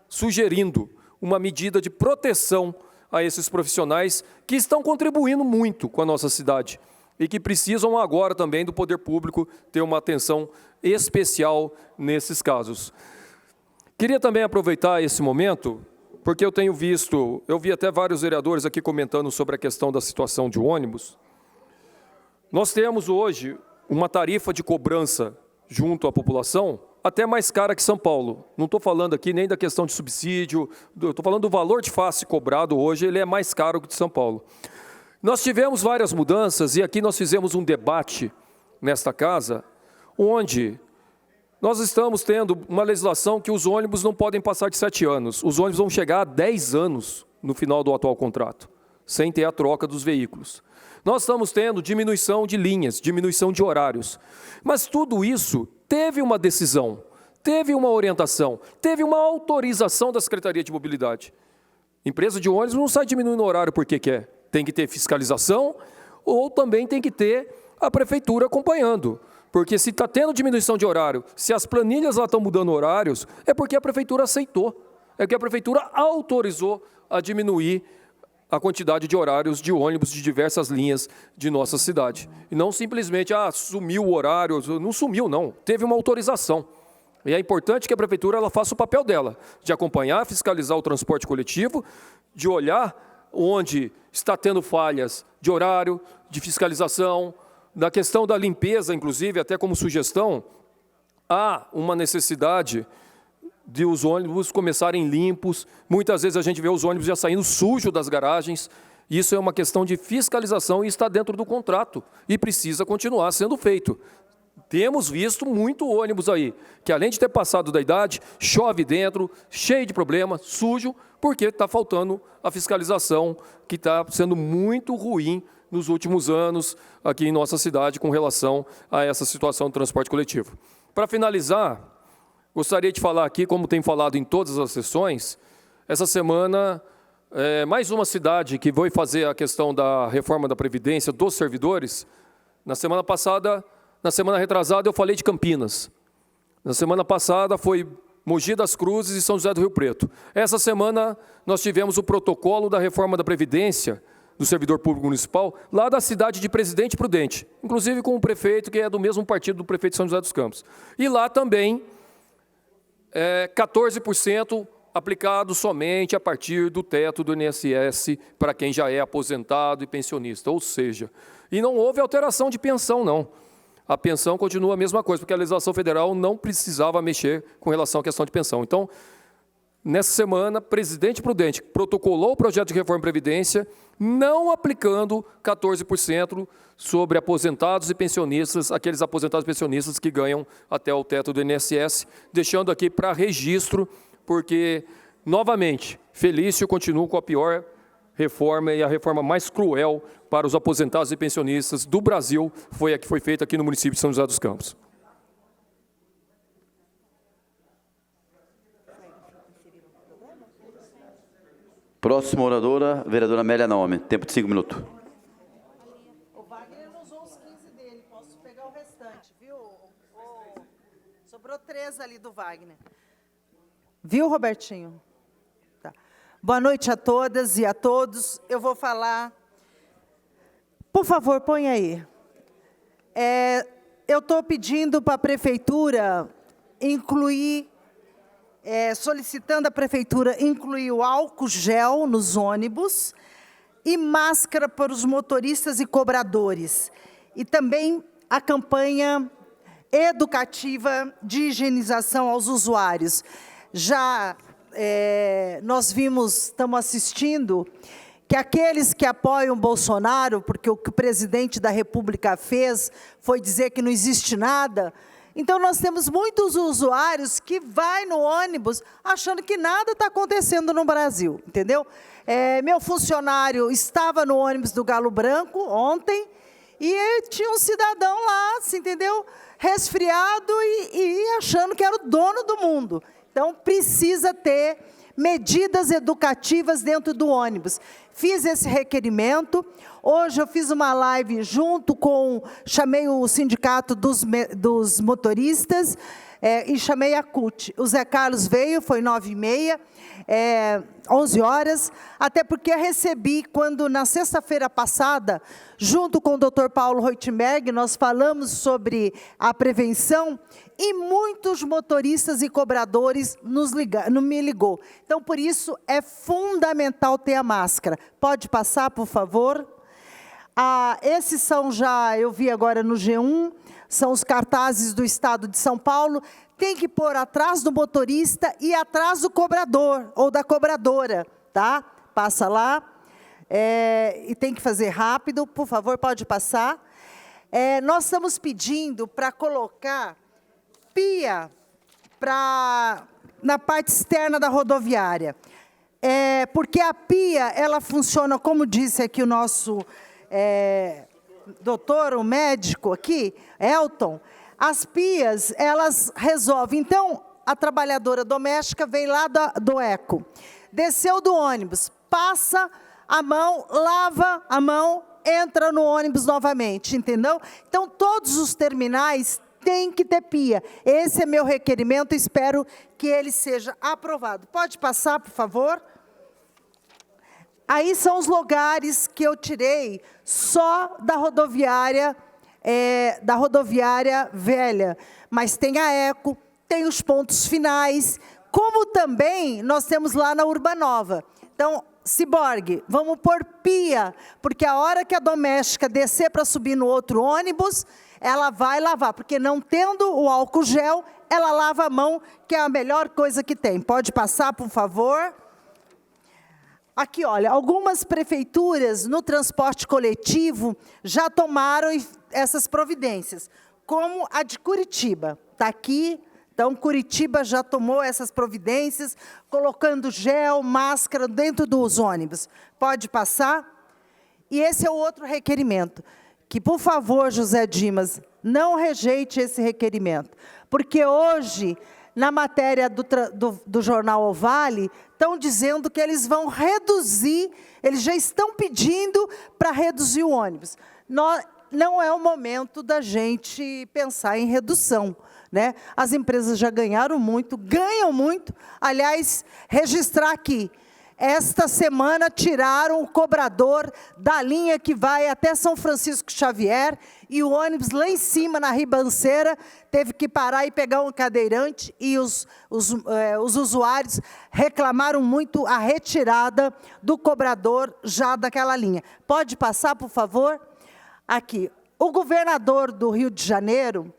sugerindo uma medida de proteção a esses profissionais que estão contribuindo muito com a nossa cidade e que precisam agora também do poder público ter uma atenção especial nesses casos. Queria também aproveitar esse momento, porque eu vi até vários vereadores aqui comentando sobre a questão da situação de ônibus. Nós temos hoje uma tarifa de cobrança junto à população até mais cara que São Paulo. Não estou falando aqui nem da questão de subsídio, estou falando do valor de face cobrado hoje, ele é mais caro que de São Paulo. Nós tivemos várias mudanças e aqui nós fizemos um debate nesta casa, onde nós estamos tendo uma legislação que os ônibus não podem passar de 7 anos. Os ônibus vão chegar a 10 anos no final do atual contrato, sem ter a troca dos veículos. Nós estamos tendo diminuição de linhas, diminuição de horários. Mas tudo isso teve uma decisão, teve uma orientação, teve uma autorização da Secretaria de Mobilidade. Empresa de ônibus não sai diminuindo o horário porque quer. Tem que ter fiscalização ou também tem que ter a Prefeitura acompanhando. Porque se está tendo diminuição de horário, se as planilhas lá estão mudando horários, é porque a Prefeitura aceitou. É que a Prefeitura autorizou a diminuir a quantidade de horários de ônibus de diversas linhas de nossa cidade. E não simplesmente, sumiu o horário, não sumiu não, teve uma autorização. E é importante que a Prefeitura ela faça o papel dela, de acompanhar, fiscalizar o transporte coletivo, de olhar onde está tendo falhas de horário, de fiscalização, da questão da limpeza, inclusive, até como sugestão, há uma necessidade de os ônibus começarem limpos. Muitas vezes a gente vê os ônibus já saindo sujos das garagens. Isso é uma questão de fiscalização e está dentro do contrato e precisa continuar sendo feito. Temos visto muito ônibus aí, que além de ter passado da idade, chove dentro, cheio de problemas, sujo, porque está faltando a fiscalização, que está sendo muito ruim nos últimos anos aqui em nossa cidade com relação a essa situação do transporte coletivo. Para finalizar, gostaria de falar aqui, como tem falado em todas as sessões, essa semana, mais uma cidade que foi fazer a questão da reforma da Previdência dos servidores. Na semana passada, na semana retrasada, eu falei de Campinas. Na semana passada foi Mogi das Cruzes e São José do Rio Preto. Essa semana nós tivemos o protocolo da reforma da Previdência do servidor público municipal, lá da cidade de Presidente Prudente, inclusive com o prefeito, que é do mesmo partido do prefeito de São José dos Campos. E lá também, 14% aplicado somente a partir do teto do INSS para quem já é aposentado e pensionista, ou seja, e não houve alteração de pensão, não. A pensão continua a mesma coisa, porque a legislação federal não precisava mexer com relação à questão de pensão. Então, nessa semana, Presidente Prudente protocolou o projeto de reforma da Previdência, não aplicando 14% sobre aposentados e pensionistas, aqueles aposentados e pensionistas que ganham até o teto do INSS, deixando aqui para registro, porque, novamente, Felício continua com a pior reforma e a reforma mais cruel para os aposentados e pensionistas do Brasil, foi a que foi feita aqui no município de São José dos Campos. Próxima oradora, vereadora Amélia Naomi. Tempo de 5 minutos. O Wagner não usou os 15 dele, posso pegar o restante, viu? Sobrou 3 ali do Wagner. Viu, Robertinho? Tá. Boa noite a todas e a todos. Eu vou falar... Por favor, põe aí. Eu estou pedindo para a Prefeitura incluir... solicitando a Prefeitura incluir o álcool gel nos ônibus e máscara para os motoristas e cobradores. E também a campanha educativa de higienização aos usuários. Já nós estamos assistindo que aqueles que apoiam Bolsonaro, porque o que o presidente da República fez foi dizer que não existe nada. Então, nós temos muitos usuários que vai no ônibus achando que nada está acontecendo no Brasil, entendeu? Meu funcionário estava no ônibus do Galo Branco ontem e tinha um cidadão lá, entendeu? Resfriado e achando que era o dono do mundo. Então, precisa ter medidas educativas dentro do ônibus. Fiz esse requerimento. Hoje eu fiz uma live junto com... Chamei o sindicato dos motoristas e chamei a CUT. O Zé Carlos veio, foi 9h30, 11 horas, até porque recebi, quando na sexta-feira passada, junto com o Dr. Paulo Reutenberg, nós falamos sobre a prevenção, e muitos motoristas e cobradores me ligou. Então, por isso, é fundamental ter a máscara. Pode passar, por favor? Esses são já, eu vi agora no G1, são os cartazes do Estado de São Paulo. Tem que pôr atrás do motorista e atrás do cobrador, ou da cobradora, tá? Passa lá. E tem que fazer rápido, por favor, pode passar. Nós estamos pedindo para colocar pia na parte externa da rodoviária. Porque a pia, ela funciona, como disse aqui o nosso doutor, o médico aqui, Elton, as pias, elas resolvem. Então, a trabalhadora doméstica vem lá do ECO, desceu do ônibus, passa a mão, lava a mão, entra no ônibus novamente, entendeu? Então, todos os terminais têm que ter pia. Esse é meu requerimento, espero que ele seja aprovado. Pode passar, por favor? Aí são os lugares que eu tirei só da rodoviária velha. Mas tem a ECO, tem os pontos finais, como também nós temos lá na Urbanova. Então, Ciborgue, vamos pôr pia, porque a hora que a doméstica descer para subir no outro ônibus, ela vai lavar, porque não tendo o álcool gel, ela lava a mão, que é a melhor coisa que tem. Pode passar, por favor. Aqui, olha, algumas prefeituras no transporte coletivo já tomaram essas providências, como a de Curitiba. Está aqui, então Curitiba já tomou essas providências, colocando gel, máscara dentro dos ônibus. Pode passar? E esse é o outro requerimento, que, por favor, José Dimas, não rejeite esse requerimento, porque hoje, na matéria do jornal O Vale, estão dizendo que eles vão reduzir, eles já estão pedindo para reduzir o ônibus. Não é o momento da gente pensar em redução, né? As empresas já ganharam muito, ganham muito. Aliás, registrar aqui, esta semana tiraram o cobrador da linha que vai até São Francisco Xavier, e o ônibus lá em cima, na Ribanceira, teve que parar e pegar um cadeirante, e os usuários reclamaram muito a retirada do cobrador já daquela linha. Pode passar, por favor? Aqui, o governador do Rio de Janeiro,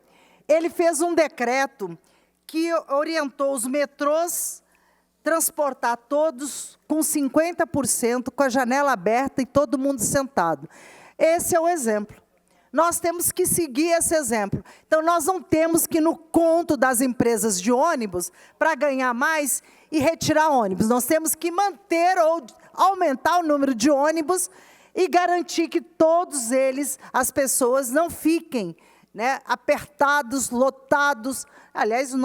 ele fez um decreto que orientou os metrôs transportar todos com 50%, com a janela aberta e todo mundo sentado. Esse é o exemplo. Nós temos que seguir esse exemplo. Então, nós não temos que ir no conto das empresas de ônibus para ganhar mais e retirar ônibus. Nós temos que manter ou aumentar o número de ônibus e garantir que todos eles, as pessoas, não fiquem, né, apertados, lotados. Aliás, a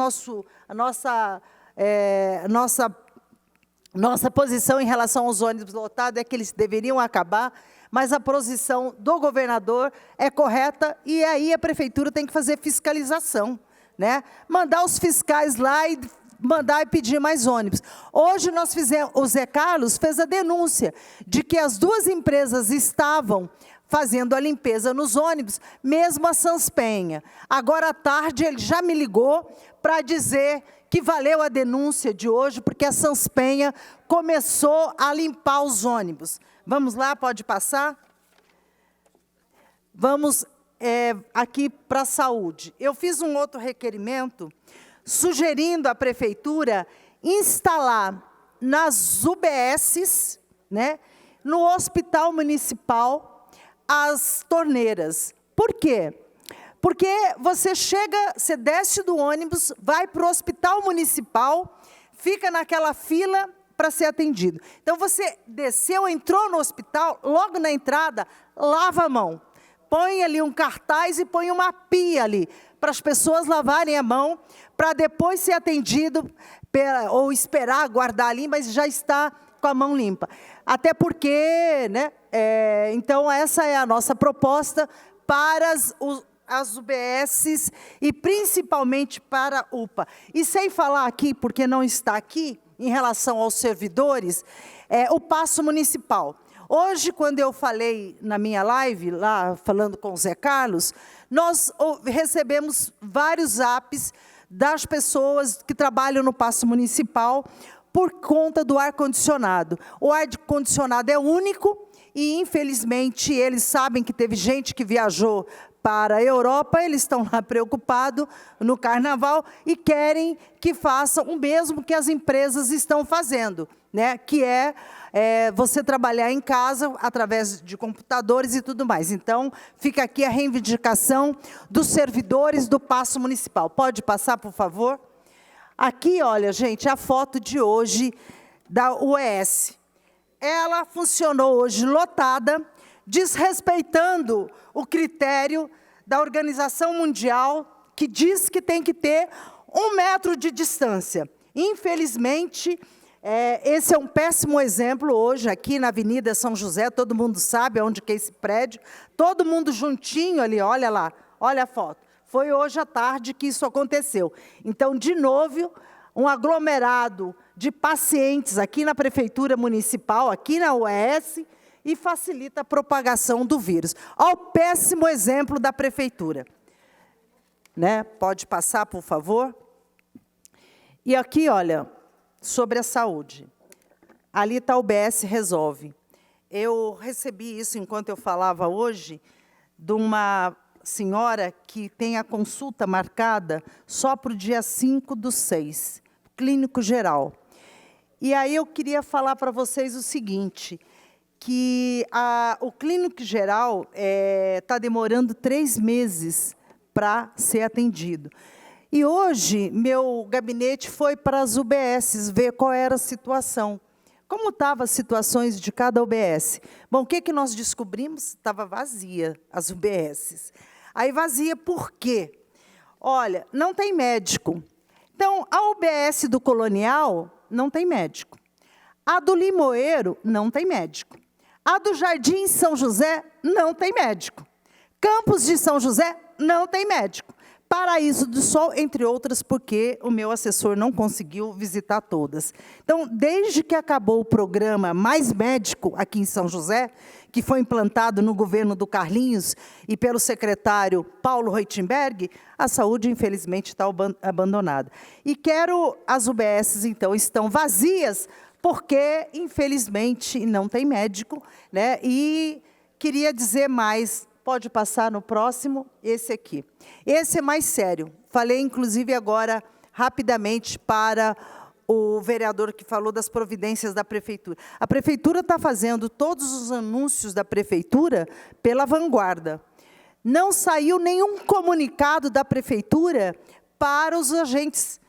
nossa posição em relação aos ônibus lotados é que eles deveriam acabar, mas a posição do governador é correta, e aí a prefeitura tem que fazer fiscalização, né? Mandar os fiscais lá e mandar e pedir mais ônibus. Hoje nós fizemos, o Zé Carlos fez a denúncia de que as duas empresas estavam fazendo a limpeza nos ônibus, mesmo a Sanspenha. Agora à tarde ele já me ligou para dizer que valeu a denúncia de hoje, porque a Sanspenha começou a limpar os ônibus. Vamos lá, pode passar? Vamos aqui para a saúde. Eu fiz um outro requerimento, sugerindo à prefeitura instalar nas UBSs, né, no hospital municipal, as torneiras. Por quê? Porque você desce do ônibus, vai para o hospital municipal, fica naquela fila para ser atendido. Então, você desceu, entrou no hospital, logo na entrada, lava a mão. Põe ali um cartaz e põe uma pia ali, para as pessoas lavarem a mão, para depois ser atendido, ou esperar, aguardar ali, mas já está com a mão limpa. Até porque, né, então, essa é a nossa proposta para as UBSs e principalmente para a UPA. E sem falar aqui, porque não está aqui, em relação aos servidores, o passo municipal. Hoje, quando eu falei na minha live, lá falando com o Zé Carlos, nós recebemos vários apps das pessoas que trabalham no passo municipal por conta do ar-condicionado. O ar-condicionado é único e, infelizmente, eles sabem que teve gente que viajou para a Europa, eles estão lá preocupados no carnaval e querem que façam o mesmo que as empresas estão fazendo, né? Que é você trabalhar em casa através de computadores e tudo mais. Então, fica aqui a reivindicação dos servidores do Paço Municipal. Pode passar, por favor? Aqui, olha, gente, a foto de hoje da UES. Ela funcionou hoje lotada, desrespeitando o critério da Organização Mundial, que diz que tem que ter 1 metro de distância. Infelizmente, esse é um péssimo exemplo hoje, aqui na Avenida São José, todo mundo sabe onde que é esse prédio, todo mundo juntinho ali, olha lá, olha a foto. Foi hoje à tarde que isso aconteceu. Então, de novo, um aglomerado de pacientes aqui na Prefeitura Municipal, aqui na UES, e facilita a propagação do vírus. Olha o péssimo exemplo da Prefeitura. Né? Pode passar, por favor? E aqui, olha, sobre a saúde. Ali está o UBS Resolve. Eu recebi isso, enquanto eu falava hoje, de uma senhora que tem a consulta marcada só para o dia 5/6, clínico geral. E aí eu queria falar para vocês o seguinte, que o clínico geral está demorando 3 meses para ser atendido. E hoje, meu gabinete foi para as UBSs ver qual era a situação. Como estavam as situações de cada UBS? Bom, o que nós descobrimos? Estava vazia as UBSs. Aí vazia por quê? Olha, não tem médico. Então, a UBS do Colonial não tem médico. A do Limoeiro não tem médico. A do Jardim São José não tem médico. Campos de São José não tem médico. Paraíso do Sol, entre outras, porque o meu assessor não conseguiu visitar todas. Então, desde que acabou o programa Mais Médico aqui em São José, que foi implantado no governo do Carlinhos e pelo secretário Paulo Reutenberg, a saúde, infelizmente, está abandonada. E as UBSs, então, estão vazias, porque, infelizmente, não tem médico, né? E queria dizer mais, pode passar no próximo, esse aqui. Esse é mais sério. Falei, inclusive, agora, rapidamente, para o vereador que falou das providências da Prefeitura. A Prefeitura está fazendo todos os anúncios da Prefeitura pela vanguarda. Não saiu nenhum comunicado da Prefeitura para os agentes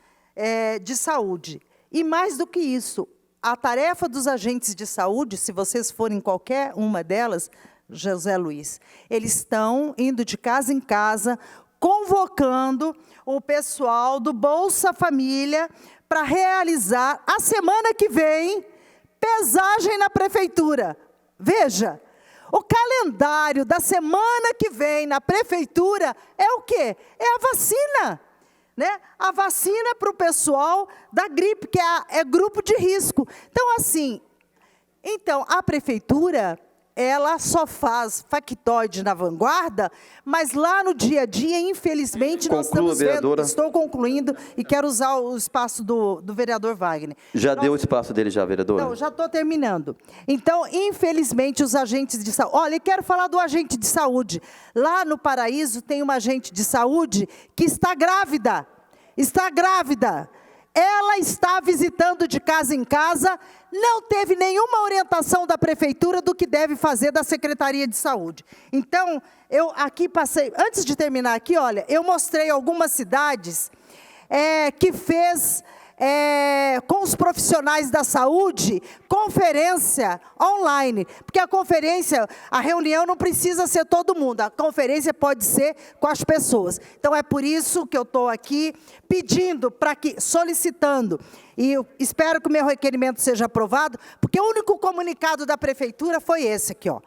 de saúde. E, mais do que isso, a tarefa dos agentes de saúde, se vocês forem qualquer uma delas, José Luiz, eles estão indo de casa em casa, convocando o pessoal do Bolsa Família para realizar, a semana que vem, pesagem na Prefeitura. Veja, o calendário da semana que vem na Prefeitura é o quê? É a vacina. Né? A vacina para o pessoal da gripe, que é grupo de risco. Então, assim, a Prefeitura, ela só faz factoide na vanguarda, mas lá no dia a dia, infelizmente, nós estamos vendo... Estou concluindo e quero usar o espaço do vereador Wagner. Já deu o espaço dele já, vereadora? Não, já estou terminando. Então, infelizmente, os agentes de saúde... Olha, eu quero falar do agente de saúde. Lá no Paraíso tem uma agente de saúde que está grávida. Está grávida. Ela está visitando de casa em casa, não teve nenhuma orientação da Prefeitura do que deve fazer da Secretaria de Saúde. Então, eu aqui passei, antes de terminar aqui, olha, eu mostrei algumas cidades que fez, com os profissionais da saúde, conferência online, porque a reunião não precisa ser todo mundo, a conferência pode ser com as pessoas. Então, é por isso que eu estou aqui pedindo, solicitando, e eu espero que o meu requerimento seja aprovado, porque o único comunicado da Prefeitura foi esse aqui, ó.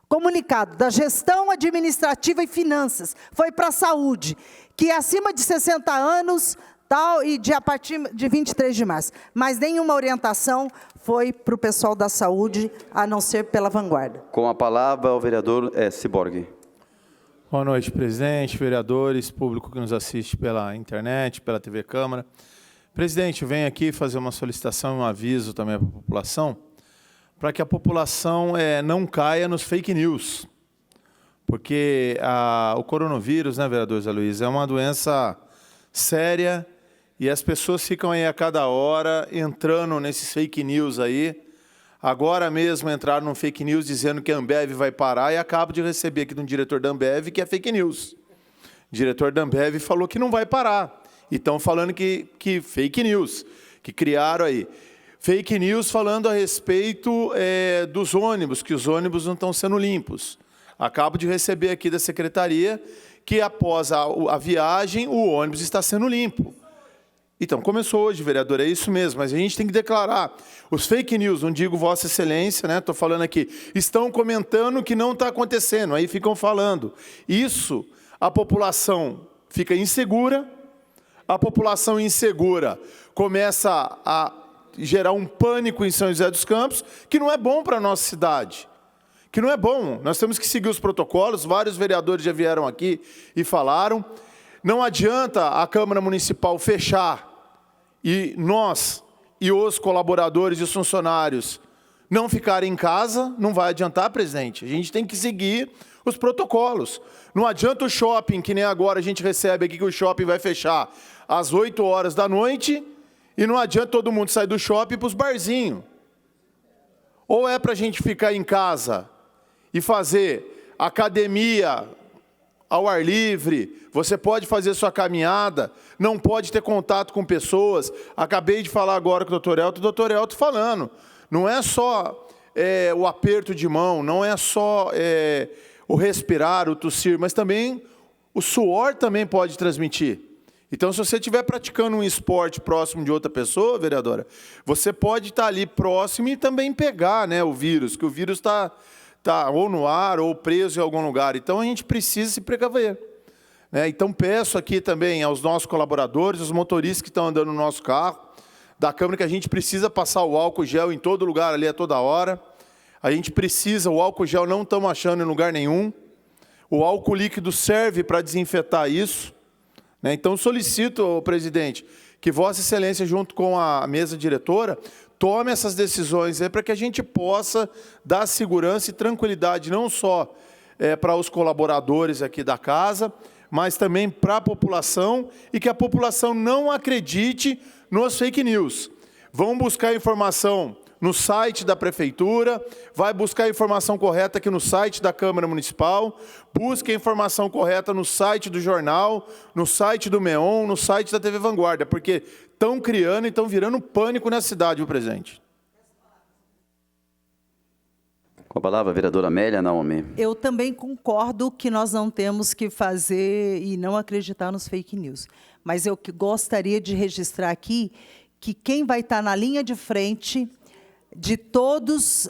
Comunicado da gestão administrativa e finanças, foi para a saúde, que acima de 60 anos... e a partir de 23 de março. Mas nenhuma orientação foi para o pessoal da saúde, a não ser pela vanguarda. Com a palavra, o vereador Ciborgue. Boa noite, presidente, vereadores, público que nos assiste pela internet, pela TV Câmara. Presidente, eu venho aqui fazer uma solicitação e um aviso também para a população, para que a população não caia nos fake news. Porque o coronavírus, né, vereador Zé Luiz, é uma doença séria, e as pessoas ficam aí a cada hora entrando nesses fake news aí. Agora mesmo entraram num fake news dizendo que a Ambev vai parar e acabo de receber aqui de um diretor da Ambev que é fake news. O diretor da Ambev falou que não vai parar. E estão falando que fake news, que criaram aí. Fake news falando a respeito dos ônibus, que os ônibus não estão sendo limpos. Acabo de receber aqui da secretaria que após a viagem o ônibus está sendo limpo. Então, começou hoje, vereador, é isso mesmo, mas a gente tem que declarar. Os fake news, não digo Vossa Excelência, né? Estou falando aqui, estão comentando que não está acontecendo, aí ficam falando. Isso, a população fica insegura, a população insegura começa a gerar um pânico em São José dos Campos, que não é bom para a nossa cidade. Que não é bom, nós temos que seguir os protocolos, vários vereadores já vieram aqui e falaram. Não adianta a Câmara Municipal fechar e nós e os colaboradores e os funcionários não ficar em casa não vai adiantar, presidente. A gente tem que seguir os protocolos. Não adianta o shopping, que nem agora a gente recebe aqui que o shopping vai fechar às 8 horas da noite, e não adianta todo mundo sair do shopping para os barzinhos. Ou é para a gente ficar em casa e fazer academia ao ar livre, você pode fazer sua caminhada, não pode ter contato com pessoas. Acabei de falar agora com o doutor Elton falando. Não é só o aperto de mão, não é só o respirar, o tossir, mas também o suor também pode transmitir. Então, se você estiver praticando um esporte próximo de outra pessoa, vereadora, você pode estar ali próximo e também pegar, né, o vírus, que o vírus está ou no ar ou preso em algum lugar. Então, a gente precisa se precaver. Né? Então, peço aqui também aos nossos colaboradores, os motoristas que estão andando no nosso carro, da Câmara, que a gente precisa passar o álcool gel em todo lugar ali a toda hora. A gente precisa, o álcool gel não estamos achando em lugar nenhum. O álcool líquido serve para desinfetar isso. Então, solicito, presidente, que Vossa Excelência, junto com a mesa diretora, tome essas decisões para que a gente possa dar segurança e tranquilidade, não só para os colaboradores aqui da casa, mas também para a população, e que a população não acredite nos fake news. Vão buscar informação no site da Prefeitura, vai buscar a informação correta aqui no site da Câmara Municipal, busque a informação correta no site do jornal, no site do MEON, no site da TV Vanguarda, porque estão criando e estão virando pânico na cidade, o presidente. Com a palavra, a vereadora Amélia Naomi. Eu também concordo que nós não temos que fazer e não acreditar nos fake news. Mas eu gostaria de registrar aqui que quem vai estar na linha de frente de todos,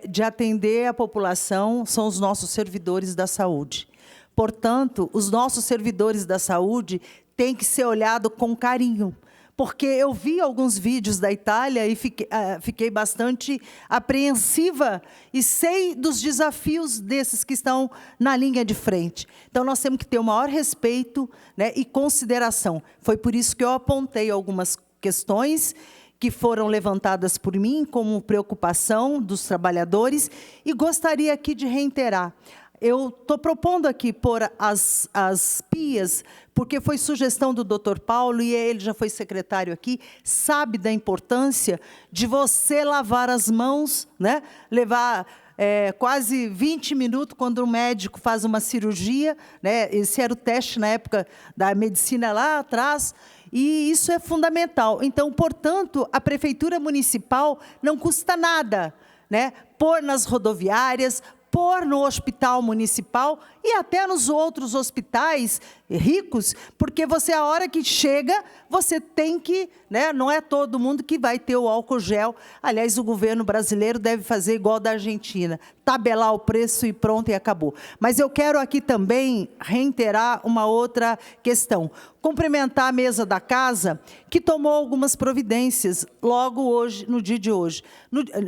de atender a população, são os nossos servidores da saúde. Portanto, os nossos servidores da saúde têm que ser olhados com carinho, porque eu vi alguns vídeos da Itália e fiquei bastante apreensiva e sei dos desafios desses que estão na linha de frente. Então, nós temos que ter o maior respeito, né, e consideração. Foi por isso que eu apontei algumas questões que foram levantadas por mim como preocupação dos trabalhadores, e gostaria aqui de reiterar. Eu estou propondo aqui pôr as pias, porque foi sugestão do Dr. Paulo, e ele já foi secretário aqui, sabe da importância de você lavar as mãos, né? Levar quase 20 minutos quando o médico faz uma cirurgia, né? Esse era o teste na época da medicina lá atrás, e isso é fundamental. Então, portanto, a Prefeitura Municipal não custa nada, né? Pôr nas rodoviárias, pôr no hospital municipal e até nos outros hospitais ricos, porque você, a hora que chega, você tem que, né, não é todo mundo que vai ter o álcool gel. Aliás, o governo brasileiro deve fazer igual da Argentina, tabelar o preço e pronto, e acabou. Mas eu quero aqui também reiterar uma outra questão. Cumprimentar a mesa da casa, que tomou algumas providências logo hoje, no dia de hoje.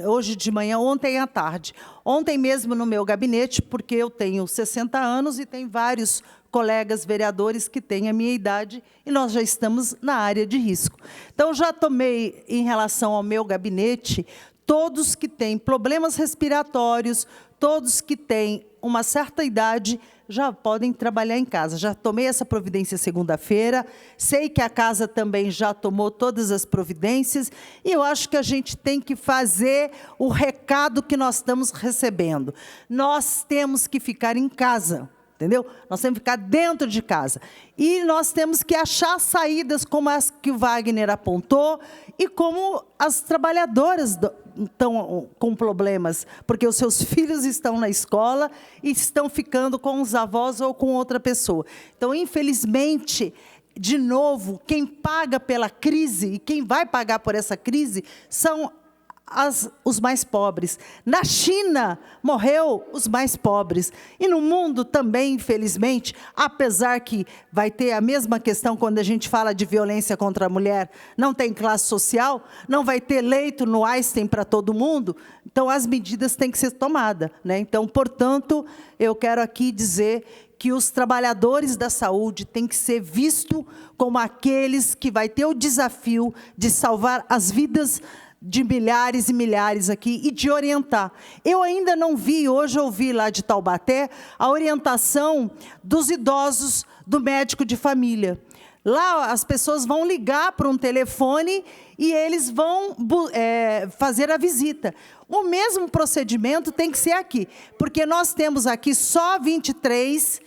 Hoje de manhã, ontem à tarde. Ontem mesmo no meu gabinete, porque eu tenho 60 anos e tem vários colegas vereadores que têm a minha idade, e nós já estamos na área de risco. Então, já tomei, em relação ao meu gabinete, todos que têm problemas respiratórios, todos que têm uma certa idade, já podem trabalhar em casa. Já tomei essa providência segunda-feira, sei que a casa também já tomou todas as providências, e eu acho que a gente tem que fazer o recado que nós estamos recebendo. Nós temos que ficar em casa, entendeu? Nós temos que ficar dentro de casa. E nós temos que achar saídas como as que o Wagner apontou, e como as trabalhadoras estão com problemas, porque os seus filhos estão na escola e estão ficando com os avós ou com outra pessoa. Então, infelizmente, de novo, quem paga pela crise e quem vai pagar por essa crise são os mais pobres. Na China, morreu os mais pobres. E no mundo também, infelizmente, apesar que vai ter a mesma questão quando a gente fala de violência contra a mulher, não tem classe social, não vai ter leito no Einstein para todo mundo, então as medidas têm que ser tomadas, né? Então, portanto, eu quero aqui dizer que os trabalhadores da saúde têm que ser vistos como aqueles que vai ter o desafio de salvar as vidas de milhares e milhares aqui e de orientar. Eu ainda não vi, hoje eu ouvi lá de Taubaté, a orientação dos idosos do médico de família. Lá as pessoas vão ligar para um telefone e eles vão fazer a visita. O mesmo procedimento tem que ser aqui, porque nós temos aqui só 23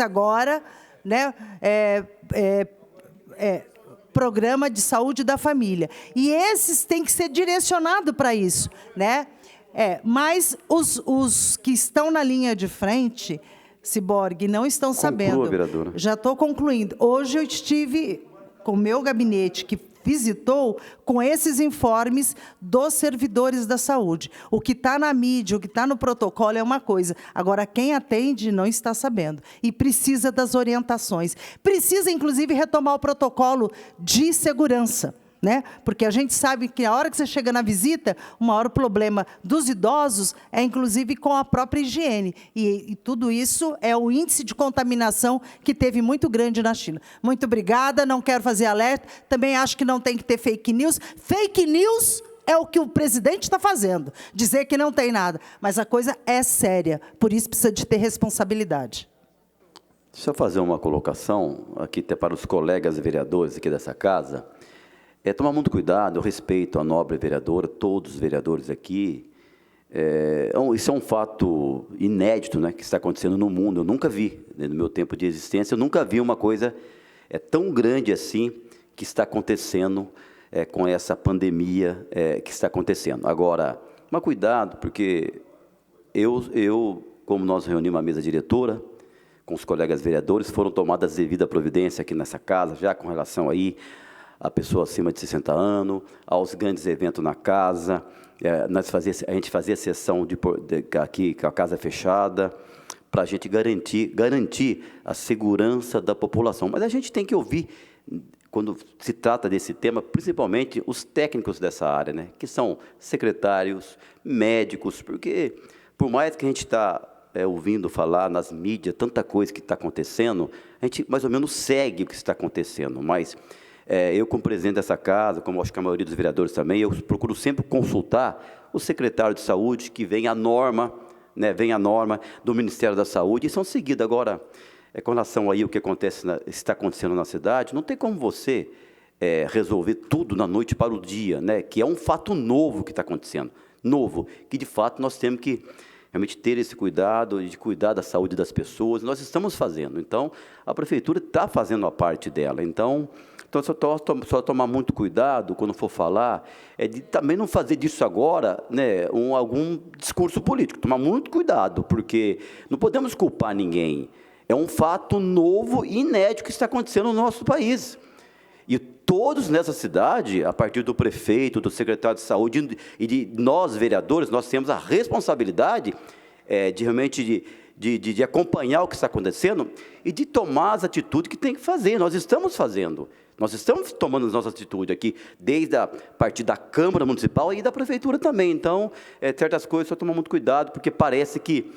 agora, né? Programa de saúde da família. E esses têm que ser direcionados para isso, né? Mas os que estão na linha de frente, Ciborgue, não estão sabendo. Vereadora. Já estou concluindo. Hoje eu estive com o meu gabinete, que visitou, com esses informes dos servidores da saúde. O que está na mídia, o que está no protocolo é uma coisa. Agora, quem atende não está sabendo. E precisa das orientações. Precisa, inclusive, retomar o protocolo de segurança, né? Porque a gente sabe que a hora que você chega na visita, o maior problema dos idosos é, inclusive, com a própria higiene. E tudo isso é o índice de contaminação que teve muito grande na China. Muito obrigada, não quero fazer alerta. Também acho que não tem que ter fake news. Fake news é o que o presidente está fazendo, dizer que não tem nada. Mas a coisa é séria, por isso precisa de ter responsabilidade. Deixa eu fazer uma colocação aqui até para os colegas vereadores aqui dessa casa. Tomar muito cuidado, eu respeito a nobre vereadora, todos os vereadores aqui. Isso é um fato inédito, né, que está acontecendo no mundo. Eu nunca vi, no meu tempo de existência, eu nunca vi uma coisa tão grande assim que está acontecendo com essa pandemia que está acontecendo. Agora, mas cuidado, porque como nós reunimos a mesa diretora, com os colegas vereadores, foram tomadas devida providência aqui nessa casa, já com relação aí a pessoa acima de 60 anos, aos grandes eventos na casa, a gente fazia sessão aqui com a casa fechada, para a gente garantir a segurança da população. Mas a gente tem que ouvir, quando se trata desse tema, principalmente os técnicos dessa área, né, que são secretários, médicos, porque, por mais que a gente está ouvindo falar nas mídias, tanta coisa que está acontecendo, a gente mais ou menos segue o que está acontecendo, mas... eu, como presidente dessa casa, como acho que a maioria dos vereadores também, eu procuro sempre consultar o secretário de saúde, que vem a norma, né, do Ministério da Saúde, e são seguidas. Agora, com relação aí ao que está acontecendo na cidade, não tem como você resolver tudo na noite para o dia, né, que é um fato novo que está acontecendo, que de fato nós temos que realmente ter esse cuidado de cuidar da saúde das pessoas. Nós estamos fazendo, então a prefeitura está fazendo a parte dela, então só tomar muito cuidado quando for falar, de também não fazer disso agora, né, algum discurso político. Tomar muito cuidado, porque não podemos culpar ninguém. É um fato novo e inédito que está acontecendo no nosso país. E todos nessa cidade, a partir do prefeito, do secretário de saúde e de nós, vereadores, nós temos a responsabilidade de realmente de acompanhar o que está acontecendo e de tomar as atitudes que tem que fazer. Nós estamos fazendo. Nós estamos tomando as nossas atitudes aqui, desde a partir da Câmara Municipal e da Prefeitura também. Então, certas coisas, só tomar muito cuidado, porque parece que,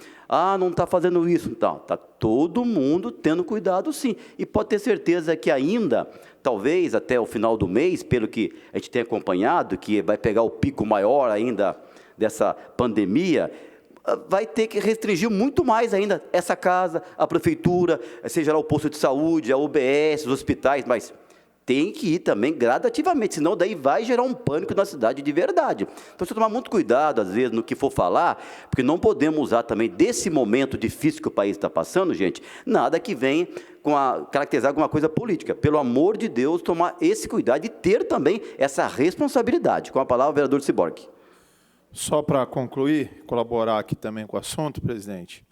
não está fazendo isso. Então, está todo mundo tendo cuidado, sim. E pode ter certeza que ainda, talvez até o final do mês, pelo que a gente tem acompanhado, que vai pegar o pico maior ainda dessa pandemia, vai ter que restringir muito mais ainda essa casa, a Prefeitura, seja lá o posto de saúde, a UBS, os hospitais, mas... tem que ir também gradativamente, senão daí vai gerar um pânico na cidade de verdade. Então, você tomar muito cuidado, às vezes, no que for falar, porque não podemos usar também desse momento difícil que o país está passando, gente, nada que venha caracterizar alguma coisa política. Pelo amor de Deus, tomar esse cuidado e ter também essa responsabilidade. Com a palavra, o vereador Ciborgue. Só para concluir, colaborar aqui também com o assunto, presidente.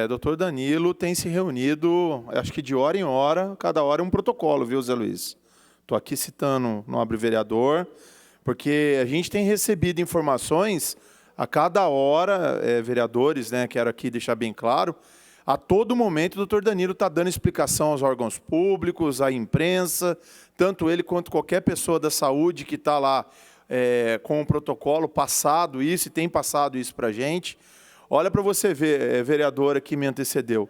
Doutor Danilo tem se reunido, acho que de hora em hora, cada hora um protocolo, viu, Zé Luiz? Estou aqui citando o nobre vereador, porque a gente tem recebido informações a cada hora, vereadores, né, quero aqui deixar bem claro, a todo momento o doutor Danilo está dando explicação aos órgãos públicos, à imprensa, tanto ele quanto qualquer pessoa da saúde que está lá com o protocolo passado isso e tem passado isso para a gente. Olha para você ver, vereadora que me antecedeu,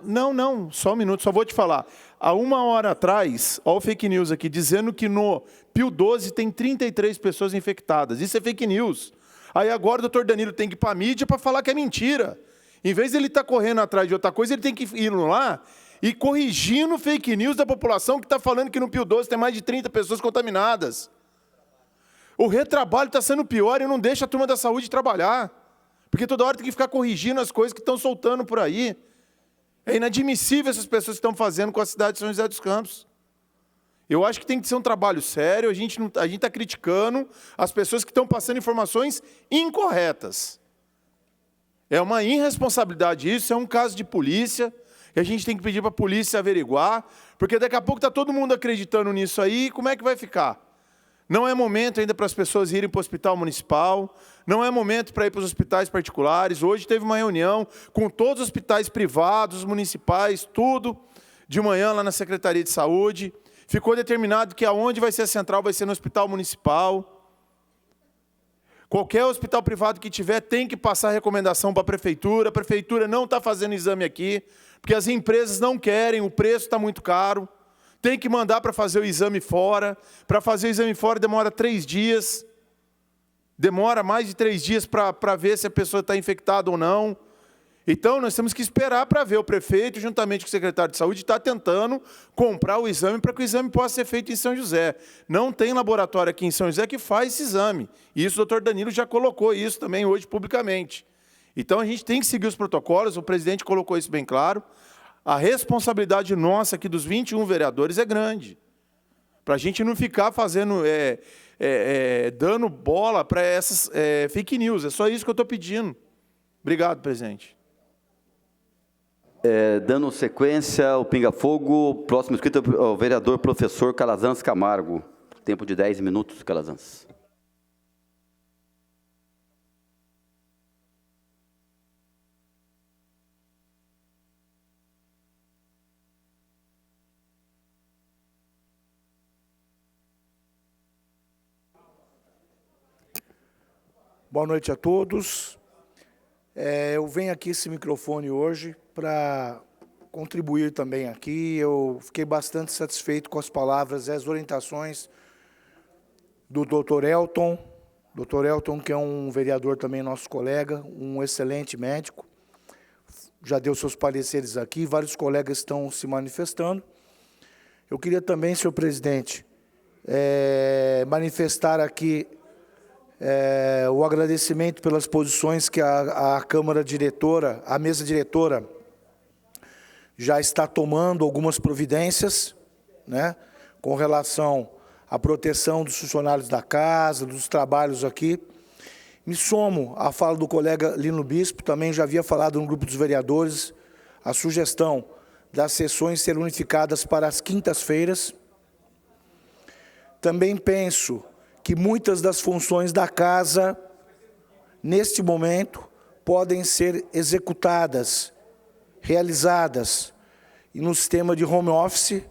Não, só um minuto, só vou te falar. Há 1 hora atrás, olha o fake news aqui, dizendo que no Pio 12 tem 33 pessoas infectadas. Isso é fake news. Aí agora o doutor Danilo tem que ir para a mídia para falar que é mentira. Em vez de ele estar correndo atrás de outra coisa, ele tem que ir lá e corrigindo fake news da população que está falando que no Pio 12 tem mais de 30 pessoas contaminadas. O retrabalho está sendo pior e não deixa a turma da saúde trabalhar. Porque toda hora tem que ficar corrigindo as coisas que estão soltando por aí. É inadmissível essas pessoas que estão fazendo com a cidade de São José dos Campos. Eu acho que tem que ser um trabalho sério, a gente está criticando as pessoas que estão passando informações incorretas. É uma irresponsabilidade isso, é um caso de polícia, e a gente tem que pedir para a polícia averiguar, porque daqui a pouco está todo mundo acreditando nisso aí, e como é que vai ficar? Não é momento ainda para as pessoas irem para o hospital municipal, não é momento para ir para os hospitais particulares. Hoje teve uma reunião com todos os hospitais privados, municipais, tudo, de manhã lá na Secretaria de Saúde. Ficou determinado que aonde vai ser a central vai ser no hospital municipal. Qualquer hospital privado que tiver tem que passar recomendação para a prefeitura não está fazendo exame aqui, porque as empresas não querem, o preço está muito caro. Tem que mandar para fazer o exame fora. Para fazer o exame fora demora 3 dias. Demora mais de 3 dias para ver se a pessoa está infectada ou não. Então, nós temos que esperar para ver. O prefeito, juntamente com o secretário de saúde, está tentando comprar o exame para que o exame possa ser feito em São José. Não tem laboratório aqui em São José que faz esse exame. E isso o doutor Danilo já colocou isso também hoje publicamente. Então, a gente tem que seguir os protocolos, o presidente colocou isso bem claro. A responsabilidade nossa aqui dos 21 vereadores é grande. Para a gente não ficar fazendo, dando bola para essas fake news. É só isso que eu estou pedindo. Obrigado, presidente. Dando sequência, o Pinga Fogo, próximo inscrito é o vereador professor Calazans Camargo. Tempo de 10 minutos, Calazans. Boa noite a todos. Eu venho aqui esse microfone hoje para contribuir também aqui. Eu fiquei bastante satisfeito com as palavras e as orientações do Dr. Elton. Dr. Elton, que é um vereador também nosso colega, um excelente médico. Já deu seus pareceres aqui, vários colegas estão se manifestando. Eu queria também, senhor presidente, manifestar aqui o agradecimento pelas posições que a Câmara Diretora, a mesa diretora, já está tomando algumas providências, né, com relação à proteção dos funcionários da casa, dos trabalhos aqui. Me somo à fala do colega Lino Bispo, também já havia falado no grupo dos vereadores, a sugestão das sessões serem unificadas para as quintas-feiras. Também penso que muitas das funções da casa, neste momento, podem ser executadas, realizadas, e no sistema de home office,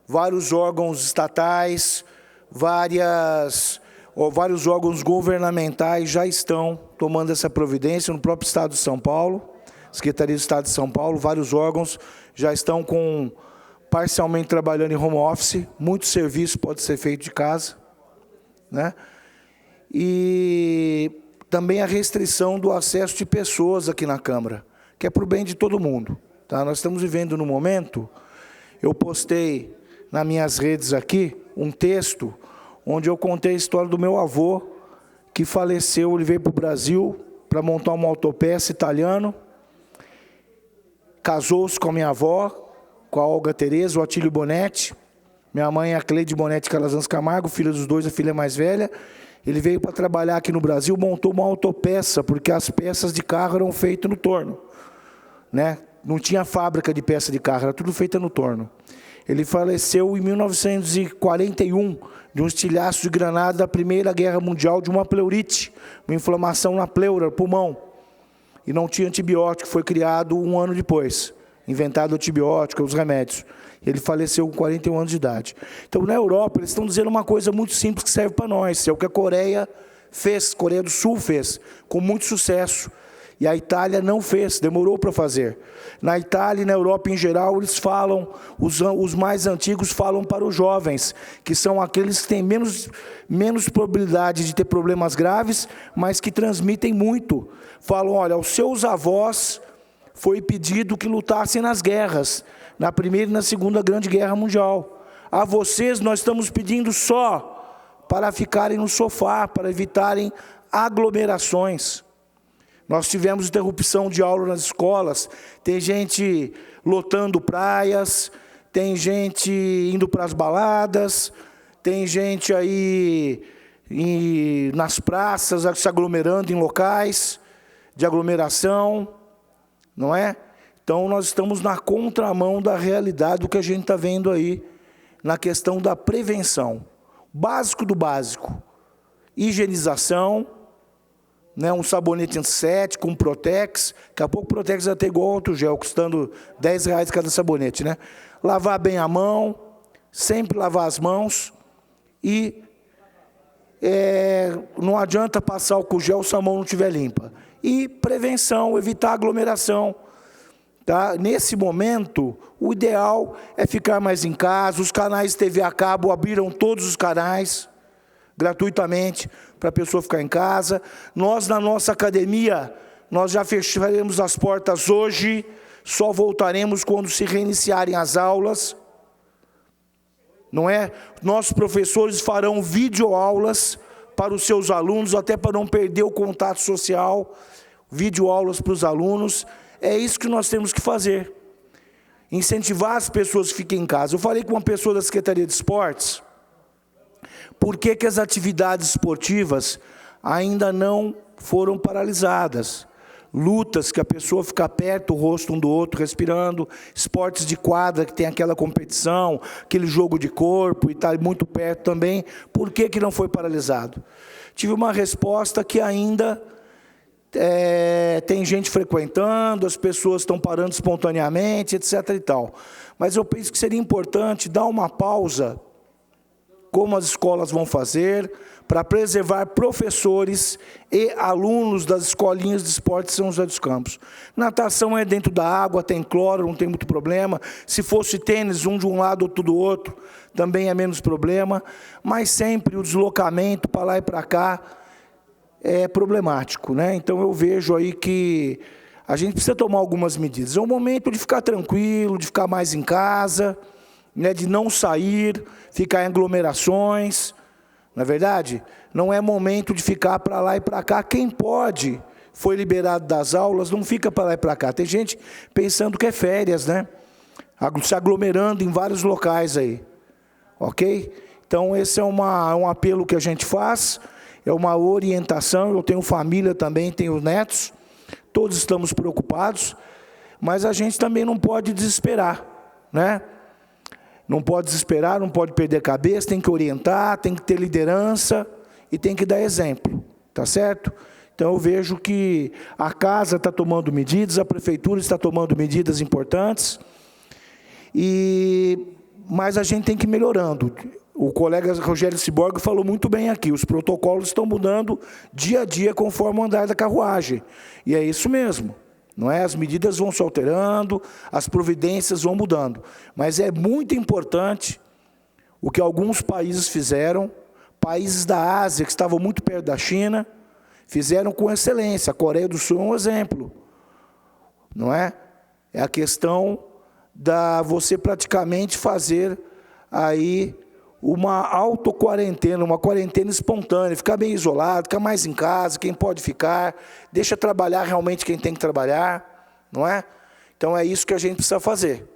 vários órgãos estatais, vários órgãos governamentais já estão tomando essa providência, no próprio Estado de São Paulo, Secretaria do Estado de São Paulo, vários órgãos já estão parcialmente trabalhando em home office, muito serviço pode ser feito de casa, né? E também a restrição do acesso de pessoas aqui na Câmara, que é para o bem de todo mundo. Tá? Nós estamos vivendo no momento, eu postei nas minhas redes aqui um texto onde eu contei a história do meu avô, que faleceu, ele veio para o Brasil para montar uma autopeça italiano, casou-se com a minha avó, com a Olga Tereza, o Atílio Bonetti. Minha mãe é a Cleide Bonetti Calazans Camargo, filha dos dois, a filha mais velha. Ele veio para trabalhar aqui no Brasil, montou uma autopeça, porque as peças de carro eram feitas no torno, né? Não tinha fábrica de peça de carro, era tudo feita no torno. Ele faleceu em 1941, de um estilhaço de granada da Primeira Guerra Mundial, de uma pleurite, uma inflamação na pleura, pulmão. E não tinha antibiótico, foi criado 1 ano depois, inventado o antibiótico, os remédios. Ele faleceu com 41 anos de idade. Então, na Europa, eles estão dizendo uma coisa muito simples que serve para nós. É o que a Coreia fez, Coreia do Sul fez, com muito sucesso. E a Itália não fez, demorou para fazer. Na Itália e na Europa em geral, eles falam, os mais antigos falam para os jovens, que são aqueles que têm menos probabilidade de ter problemas graves, mas que transmitem muito. Falam, olha, aos seus avós foi pedido que lutassem nas guerras, na Primeira e na Segunda Grande Guerra Mundial. A vocês nós estamos pedindo só para ficarem no sofá, para evitarem aglomerações. Nós tivemos interrupção de aula nas escolas, tem gente lotando praias, tem gente indo para as baladas, tem gente aí nas praças se aglomerando em locais de aglomeração, não é? Então nós estamos na contramão da realidade do que a gente está vendo aí na questão da prevenção. Básico do básico, higienização, né, um sabonete antissético, um Protex, daqui a pouco o Protex vai ter igual outro gel, custando R$10 cada sabonete, né? Lavar bem a mão, sempre lavar as mãos e não adianta passar álcool gel se a mão não estiver limpa. E prevenção, evitar aglomeração. Tá? Nesse momento, o ideal é ficar mais em casa, os canais de TV a cabo abriram todos os canais, gratuitamente, para a pessoa ficar em casa. Nós, na nossa academia, nós já fecharemos as portas hoje, só voltaremos quando se reiniciarem as aulas, não é? Nossos professores farão videoaulas para os seus alunos, até para não perder o contato social, videoaulas para os alunos. É isso que nós temos que fazer, incentivar as pessoas que fiquem em casa. Eu falei com uma pessoa da Secretaria de Esportes, por que as atividades esportivas ainda não foram paralisadas? Lutas que a pessoa fica perto, o rosto um do outro, respirando, esportes de quadra que tem aquela competição, aquele jogo de corpo e está muito perto também, por que não foi paralisado? Tive uma resposta que ainda tem gente frequentando, as pessoas estão parando espontaneamente, etc. e tal. Mas eu penso que seria importante dar uma pausa, como as escolas vão fazer, para preservar professores e alunos das escolinhas de esporte de São José dos Campos. Natação é dentro da água, tem cloro, não tem muito problema. Se fosse tênis, um de um lado, outro do outro, também é menos problema. Mas sempre o deslocamento para lá e para cá é problemático, né? Então eu vejo aí que a gente precisa tomar algumas medidas. É um momento de ficar tranquilo, de ficar mais em casa, né, de não sair, ficar em aglomerações, não é verdade? Não é momento de ficar para lá e para cá. Quem pode, foi liberado das aulas, não fica para lá e para cá. Tem gente pensando que é férias, né? Se aglomerando em vários locais aí, ok? Então esse é um apelo que a gente faz, é uma orientação. Eu tenho família também, tenho netos, todos estamos preocupados, mas a gente também não pode desesperar, né? Não pode desesperar, não pode perder a cabeça, tem que orientar, tem que ter liderança e tem que dar exemplo, tá certo? Então eu vejo que a casa está tomando medidas, a prefeitura está tomando medidas importantes, mas a gente tem que ir melhorando. O colega Rogério Ciborgue falou muito bem aqui, os protocolos estão mudando dia a dia conforme o andar da carruagem, e é isso mesmo. Não é? As medidas vão se alterando, as providências vão mudando. Mas é muito importante o que alguns países fizeram, países da Ásia, que estavam muito perto da China, fizeram com excelência. A Coreia do Sul é um exemplo. Não é? É a questão da você praticamente fazer aí uma autoquarentena, uma quarentena espontânea, ficar bem isolado, ficar mais em casa, quem pode ficar, deixa trabalhar realmente quem tem que trabalhar, não é? Então é isso que a gente precisa fazer,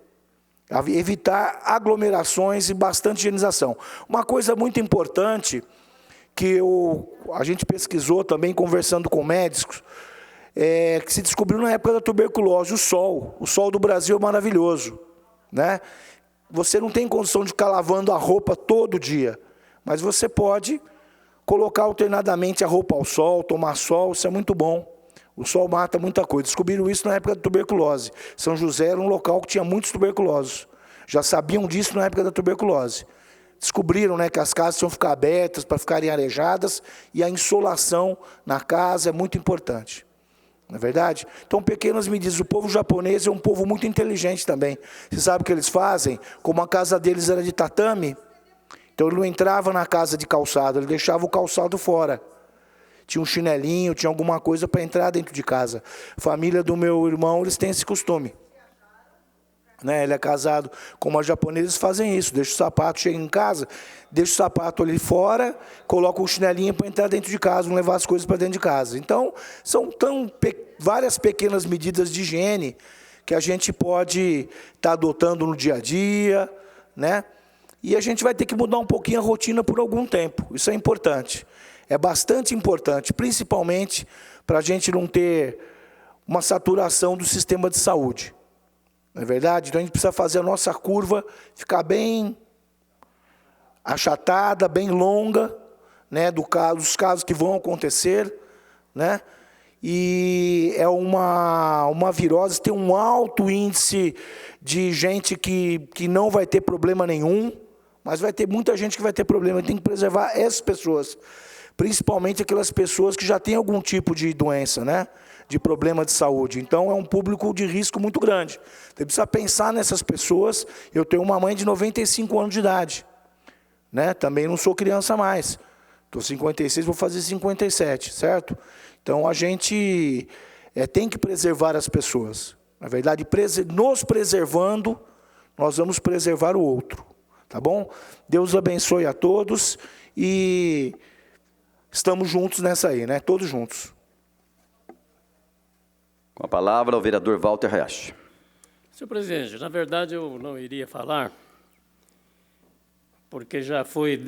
evitar aglomerações e bastante higienização. Uma coisa muito importante, que a gente pesquisou também, conversando com médicos, que se descobriu na época da tuberculose, o sol do Brasil é maravilhoso, né? Você não tem condição de ficar lavando a roupa todo dia, mas você pode colocar alternadamente a roupa ao sol, tomar sol, isso é muito bom. O sol mata muita coisa. Descobriram isso na época da tuberculose. São José era um local que tinha muitos tuberculosos. Já sabiam disso na época da tuberculose. Descobriram, né, que as casas tinham que ficar abertas para ficarem arejadas e a insolação na casa é muito importante. não é verdade? Então, pequenas medidas. O povo japonês é um povo muito inteligente também. Você sabe o que eles fazem? Como a casa deles era de tatame, então ele não entrava na casa de calçado, ele deixava o calçado fora. Tinha um chinelinho, tinha alguma coisa para entrar dentro de casa. Família do meu irmão, eles têm esse costume. Né? Ele é casado com uma japonesa, eles fazem isso. Deixa o sapato, chega em casa, deixa o sapato ali fora, coloca um chinelinho para entrar dentro de casa, não levar as coisas para dentro de casa. Então, são várias pequenas medidas de higiene que a gente pode estar adotando no dia a dia, né? E a gente vai ter que mudar um pouquinho a rotina por algum tempo. Isso é importante. É bastante importante, principalmente para a gente não ter uma saturação do sistema de saúde. Não é verdade? Então a gente precisa fazer a nossa curva ficar bem achatada, bem longa, né, dos casos que vão acontecer, né? E é uma virose, tem um alto índice de gente que não vai ter problema nenhum, mas vai ter muita gente que vai ter problema. Tem que preservar essas pessoas, principalmente aquelas pessoas que já têm algum tipo de doença, né? De problema de saúde. Então, é um público de risco muito grande. Você precisa pensar nessas pessoas. Eu tenho uma mãe de 95 anos de idade, né? Também não sou criança mais. Estou 56, vou fazer 57, certo? Então, a gente tem que preservar as pessoas. Na verdade, nos preservando, nós vamos preservar o outro. Tá bom? Deus abençoe a todos e estamos juntos nessa aí, né? Todos juntos. Com a palavra, o vereador Walter Hayashi. Senhor presidente, na verdade eu não iria falar, porque já foi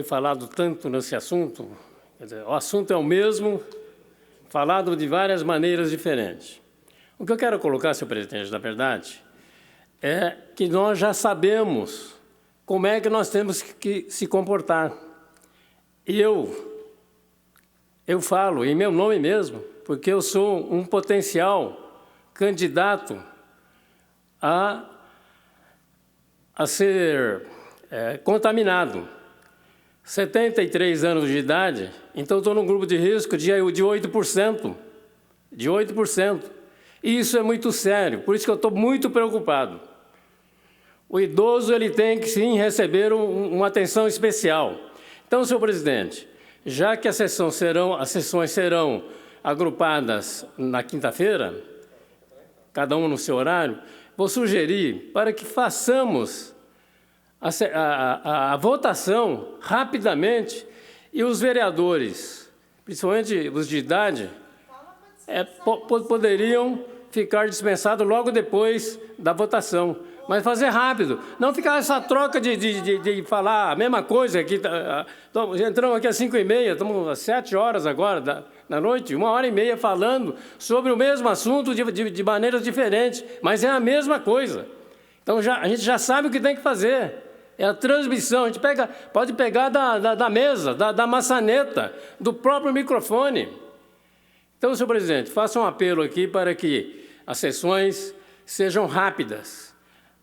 falado tanto nesse assunto. Quer dizer, o assunto é o mesmo, falado de várias maneiras diferentes. O que eu quero colocar, senhor presidente, na verdade, é que nós já sabemos como é que nós temos que se comportar. E eu falo em meu nome mesmo, porque eu sou um potencial candidato a ser contaminado. 73 anos de idade, então estou num grupo de risco de 8%. De 8%. E isso é muito sério, por isso que eu estou muito preocupado. O idoso ele tem que, sim, receber uma atenção especial. Então, senhor presidente, já que as sessões serão agrupadas na quinta-feira, cada um no seu horário, vou sugerir para que façamos a votação rapidamente e os vereadores, principalmente os de idade, poderiam ficar dispensados logo depois da votação. Mas fazer rápido, não ficar essa troca de falar a mesma coisa. Aqui, entramos aqui às 5h30, estamos às 7 horas agora da noite, 1h30 falando sobre o mesmo assunto de maneiras diferentes, mas é a mesma coisa. Então a gente já sabe o que tem que fazer, é a transmissão, a gente pode pegar da mesa, da maçaneta, do próprio microfone. Então, senhor presidente, faça um apelo aqui para que as sessões sejam rápidas.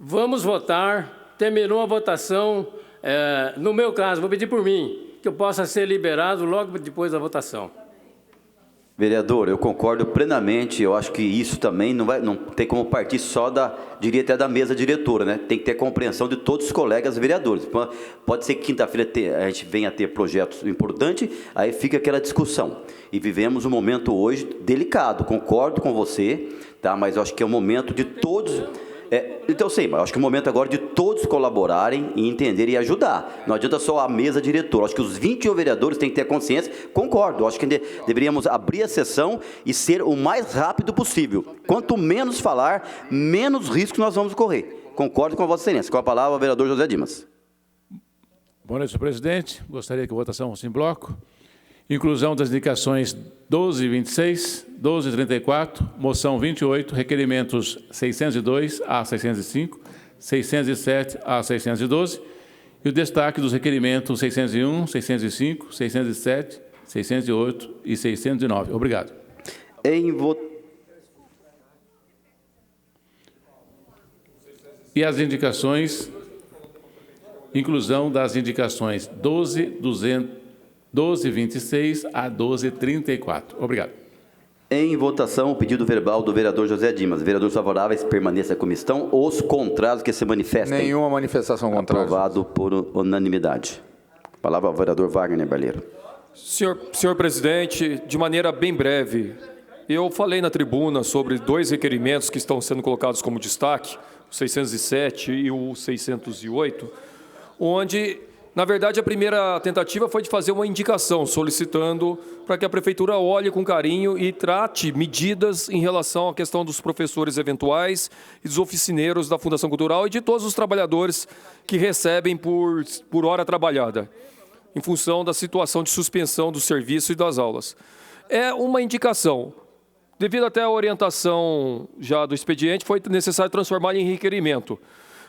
Vamos votar, terminou a votação, no meu caso, vou pedir por mim, que eu possa ser liberado logo depois da votação. Vereador, eu concordo plenamente, eu acho que isso também não tem como partir só diria até da mesa diretora, né? Tem que ter compreensão de todos os colegas vereadores. Pode ser que quinta-feira a gente venha a ter projetos importantes, aí fica aquela discussão. E vivemos um momento hoje delicado, concordo com você, tá? Mas eu acho que é o momento de todos... Então, sim, mas acho que é o momento agora de todos colaborarem e entenderem e ajudar. Não adianta só a mesa diretora. Acho que os 21 vereadores têm que ter consciência. Concordo, acho que deveríamos abrir a sessão e ser o mais rápido possível. Quanto menos falar, menos risco nós vamos correr. Concordo com a Vossa Excelência. Com a palavra, o vereador José Dimas. Boa noite, senhor presidente. Gostaria que a votação fosse em bloco. Inclusão das indicações 1226, 1234, moção 28, requerimentos 602 a 605, 607 a 612 e o destaque dos requerimentos 601, 605, 607, 608 e 609. Obrigado. E as indicações, inclusão das indicações 1226 a 1234. Obrigado. Em votação, o pedido verbal do vereador José Dimas. Vereadores favoráveis, permaneça como estão. Os contrários que se manifestem. Nenhuma manifestação contrária. Aprovado por unanimidade. Palavra ao vereador Wagner Balheiro. Senhor presidente, de maneira bem breve, eu falei na tribuna sobre 2 requerimentos que estão sendo colocados como destaque, o 607 e o 608, onde, na verdade, a primeira tentativa foi de fazer uma indicação, solicitando para que a Prefeitura olhe com carinho e trate medidas em relação à questão dos professores eventuais e dos oficineiros da Fundação Cultural e de todos os trabalhadores que recebem por hora trabalhada, em função da situação de suspensão do serviço e das aulas. É uma indicação. Devido até à orientação já do expediente, foi necessário transformar em requerimento.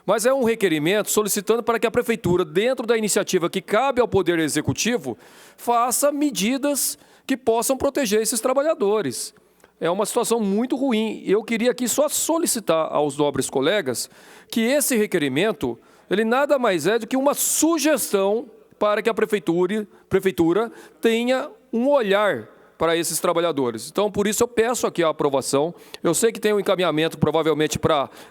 Mas é um requerimento solicitando para que a Prefeitura, dentro da iniciativa que cabe ao Poder Executivo, faça medidas que possam proteger esses trabalhadores. É uma situação muito ruim. Eu queria aqui só solicitar aos nobres colegas que esse requerimento, ele nada mais é do que uma sugestão para que a Prefeitura tenha um olhar para esses trabalhadores. Então, por isso eu peço aqui a aprovação. Eu sei que tem um encaminhamento, provavelmente,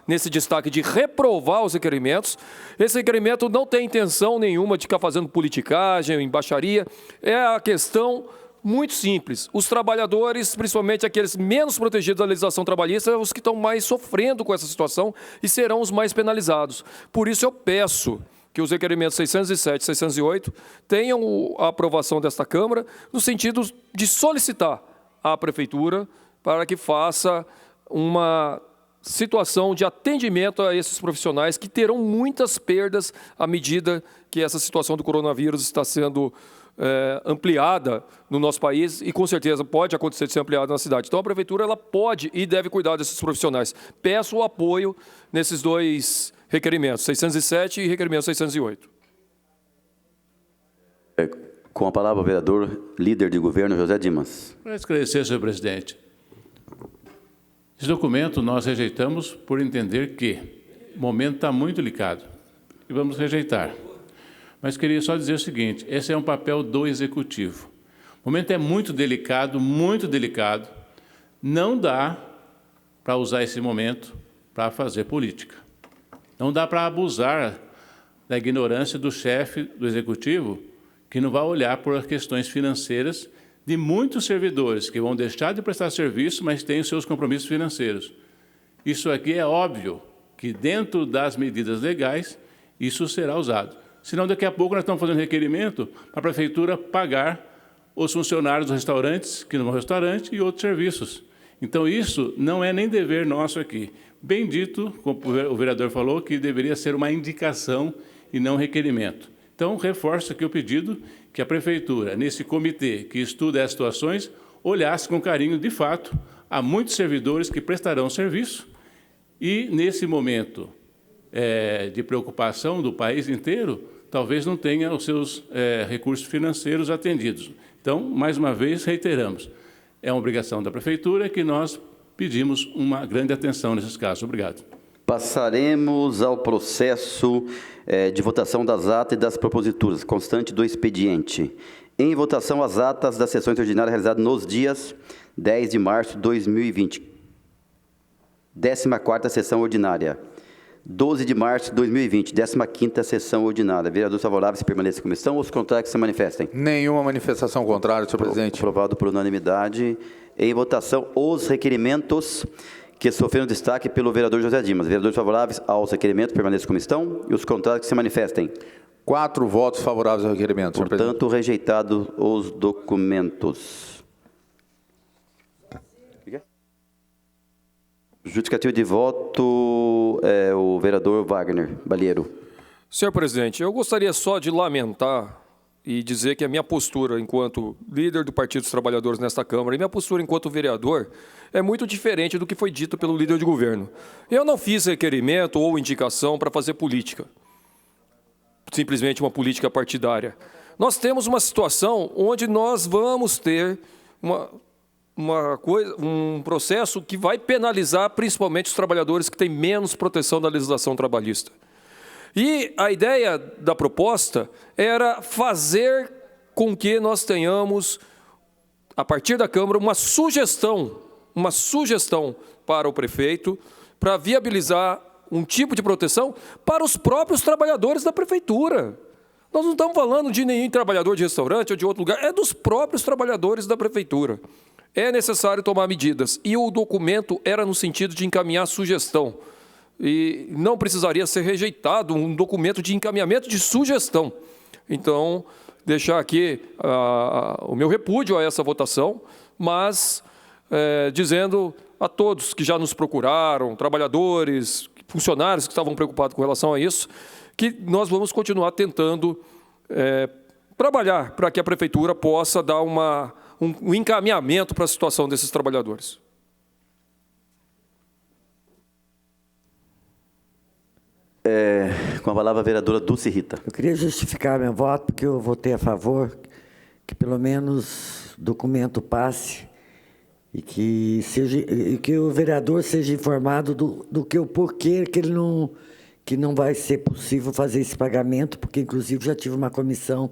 nesse destaque, de reprovar os requerimentos. Esse requerimento não tem intenção nenhuma de ficar fazendo politicagem, embaixaria. É a questão muito simples. Os trabalhadores, principalmente aqueles menos protegidos da legislação trabalhista, os que estão mais sofrendo com essa situação e serão os mais penalizados. Por isso eu peço que os requerimentos 607 e 608 tenham a aprovação desta Câmara, no sentido de solicitar à Prefeitura para que faça uma situação de atendimento a esses profissionais que terão muitas perdas à medida que essa situação do coronavírus está sendo ampliada no nosso país e, com certeza, pode acontecer de ser ampliada na cidade. Então, a Prefeitura ela pode e deve cuidar desses profissionais. Peço o apoio nesses 2 requerimentos, 607 e requerimento 608. Com a palavra o vereador, líder de governo, José Dimas. Para esclarecer, senhor presidente, esse documento nós rejeitamos por entender que o momento está muito delicado e vamos rejeitar. Mas queria só dizer o seguinte, esse é um papel do Executivo. O momento é muito delicado, não dá para usar esse momento para fazer política. Não dá para abusar da ignorância do chefe do Executivo, que não vai olhar por questões financeiras de muitos servidores que vão deixar de prestar serviço, mas têm os seus compromissos financeiros. Isso aqui é óbvio que, dentro das medidas legais, isso será usado. Senão, daqui a pouco, nós estamos fazendo requerimento para a Prefeitura pagar os funcionários dos restaurantes, que não vão ao restaurante, e outros serviços. Então, isso não é nem dever nosso aqui. Bem dito, como o vereador falou, que deveria ser uma indicação e não requerimento. Então, reforço aqui o pedido que a Prefeitura, nesse comitê que estuda essas situações, olhasse com carinho, de fato, a muitos servidores que prestarão serviço e, nesse momento de preocupação do país inteiro, talvez não tenha os seus recursos financeiros atendidos. Então, mais uma vez, reiteramos, é uma obrigação da Prefeitura que nós pedimos uma grande atenção nesses casos. Obrigado. Passaremos ao processo de votação das atas e das proposituras, constante do expediente. Em votação, as atas das sessões ordinárias realizadas nos dias 10 de março de 2020. 14ª sessão ordinária. 12 de março de 2020, 15ª sessão ordinária. Vereadores favoráveis permaneçam como estão, os contrários que se manifestem. Nenhuma manifestação contrária, senhor presidente. Aprovado por unanimidade. Em votação, os requerimentos que sofreram destaque pelo vereador José Dimas. Vereadores favoráveis aos requerimentos permaneçam como estão e os contrários que se manifestem. 4 votos favoráveis ao requerimento, senhor presidente. Portanto, rejeitados os documentos. Justificativo de voto, o vereador Wagner Balheiro. Senhor presidente, eu gostaria só de lamentar e dizer que a minha postura enquanto líder do Partido dos Trabalhadores nesta Câmara e minha postura enquanto vereador é muito diferente do que foi dito pelo líder de governo. Eu não fiz requerimento ou indicação para fazer política, simplesmente uma política partidária. Nós temos uma situação onde nós vamos ter um processo que vai penalizar principalmente os trabalhadores que têm menos proteção da legislação trabalhista. E a ideia da proposta era fazer com que nós tenhamos a partir da Câmara, uma sugestão para o prefeito, para viabilizar um tipo de proteção para os próprios trabalhadores da prefeitura. Nós não estamos falando de nenhum trabalhador de restaurante ou de outro lugar, é dos próprios trabalhadores da prefeitura. É necessário tomar medidas. E o documento era no sentido de encaminhar sugestão. E não precisaria ser rejeitado um documento de encaminhamento de sugestão. Então, deixar aqui o meu repúdio a essa votação, mas dizendo a todos que já nos procuraram, trabalhadores, funcionários que estavam preocupados com relação a isso, que nós vamos continuar tentando trabalhar para que a prefeitura possa dar um encaminhamento para a situação desses trabalhadores. Com a palavra a vereadora Dulce Rita. Eu queria justificar meu voto, porque eu votei a favor, que pelo menos o documento passe e que o vereador seja informado do que o porquê que não vai ser possível fazer esse pagamento, porque inclusive já tive uma comissão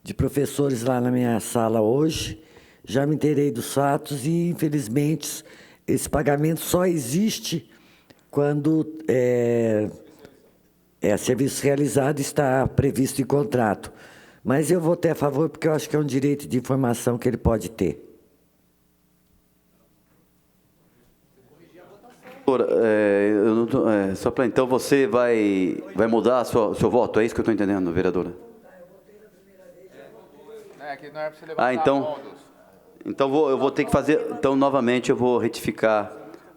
de professores lá na minha sala hoje, já me inteirei dos fatos e, infelizmente, esse pagamento só existe quando serviço realizado está previsto em contrato. Mas eu votei a favor porque eu acho que é um direito de informação que ele pode ter. Só para então, você vai mudar seu voto, é isso que eu estou entendendo, vereadora? Então eu vou ter que fazer, então novamente eu vou retificar,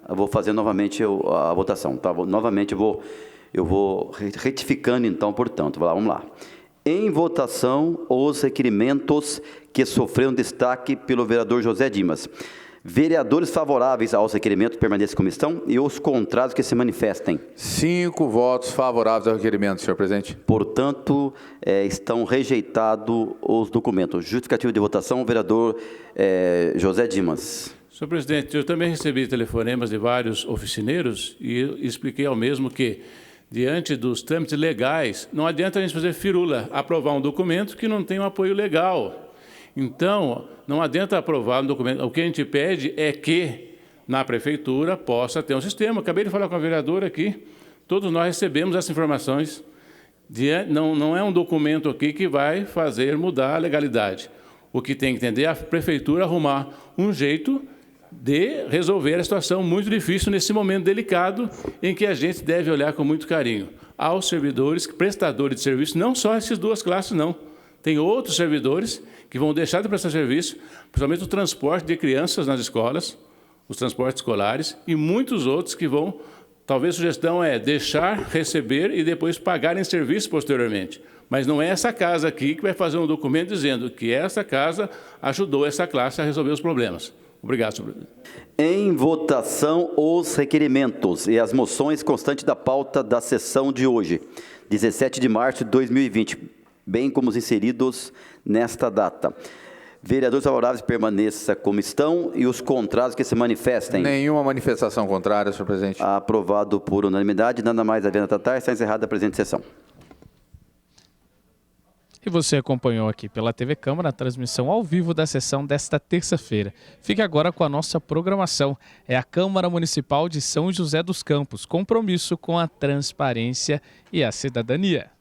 eu vou fazer novamente a votação, tá? Novamente eu vou retificando então, portanto, vamos lá. Em votação, os requerimentos que sofreram destaque pelo vereador José Dimas. Vereadores favoráveis aos requerimentos permaneçam como estão e os contrários que se manifestem. 5 votos favoráveis ao requerimento, senhor presidente. Portanto, estão rejeitados os documentos. Justificativa de votação, vereador José Dimas. Senhor presidente, eu também recebi telefonemas de vários oficineiros e expliquei ao mesmo que, diante dos trâmites legais, não adianta a gente fazer firula, aprovar um documento que não tem um apoio legal. Então, não adianta aprovar um documento. O que a gente pede é que, na prefeitura, possa ter um sistema. Acabei de falar com a vereadora aqui, todos nós recebemos essas informações. Não é um documento aqui que vai fazer mudar a legalidade. O que tem que entender é a prefeitura arrumar um jeito de resolver a situação muito difícil nesse momento delicado em que a gente deve olhar com muito carinho aos servidores, prestadores de serviço, não só essas duas classes, não. Tem outros servidores que vão deixar de prestar serviço, principalmente o transporte de crianças nas escolas, os transportes escolares, e muitos outros que vão, talvez a sugestão é deixar, receber e depois pagar em serviço posteriormente. Mas não é essa casa aqui que vai fazer um documento dizendo que essa casa ajudou essa classe a resolver os problemas. Obrigado, senhor presidente. Em votação, os requerimentos e as moções constantes da pauta da sessão de hoje, 17 de março de 2020, bem como os inseridos nesta data. Vereadores favoráveis permaneçam como estão e os contrários que se manifestem. Nenhuma manifestação contrária, senhor presidente. Aprovado por unanimidade. Nada mais havendo a tratar, está encerrada a presente sessão. E você acompanhou aqui pela TV Câmara a transmissão ao vivo da sessão desta terça-feira. Fique agora com a nossa programação. É a Câmara Municipal de São José dos Campos. Compromisso com a transparência e a cidadania.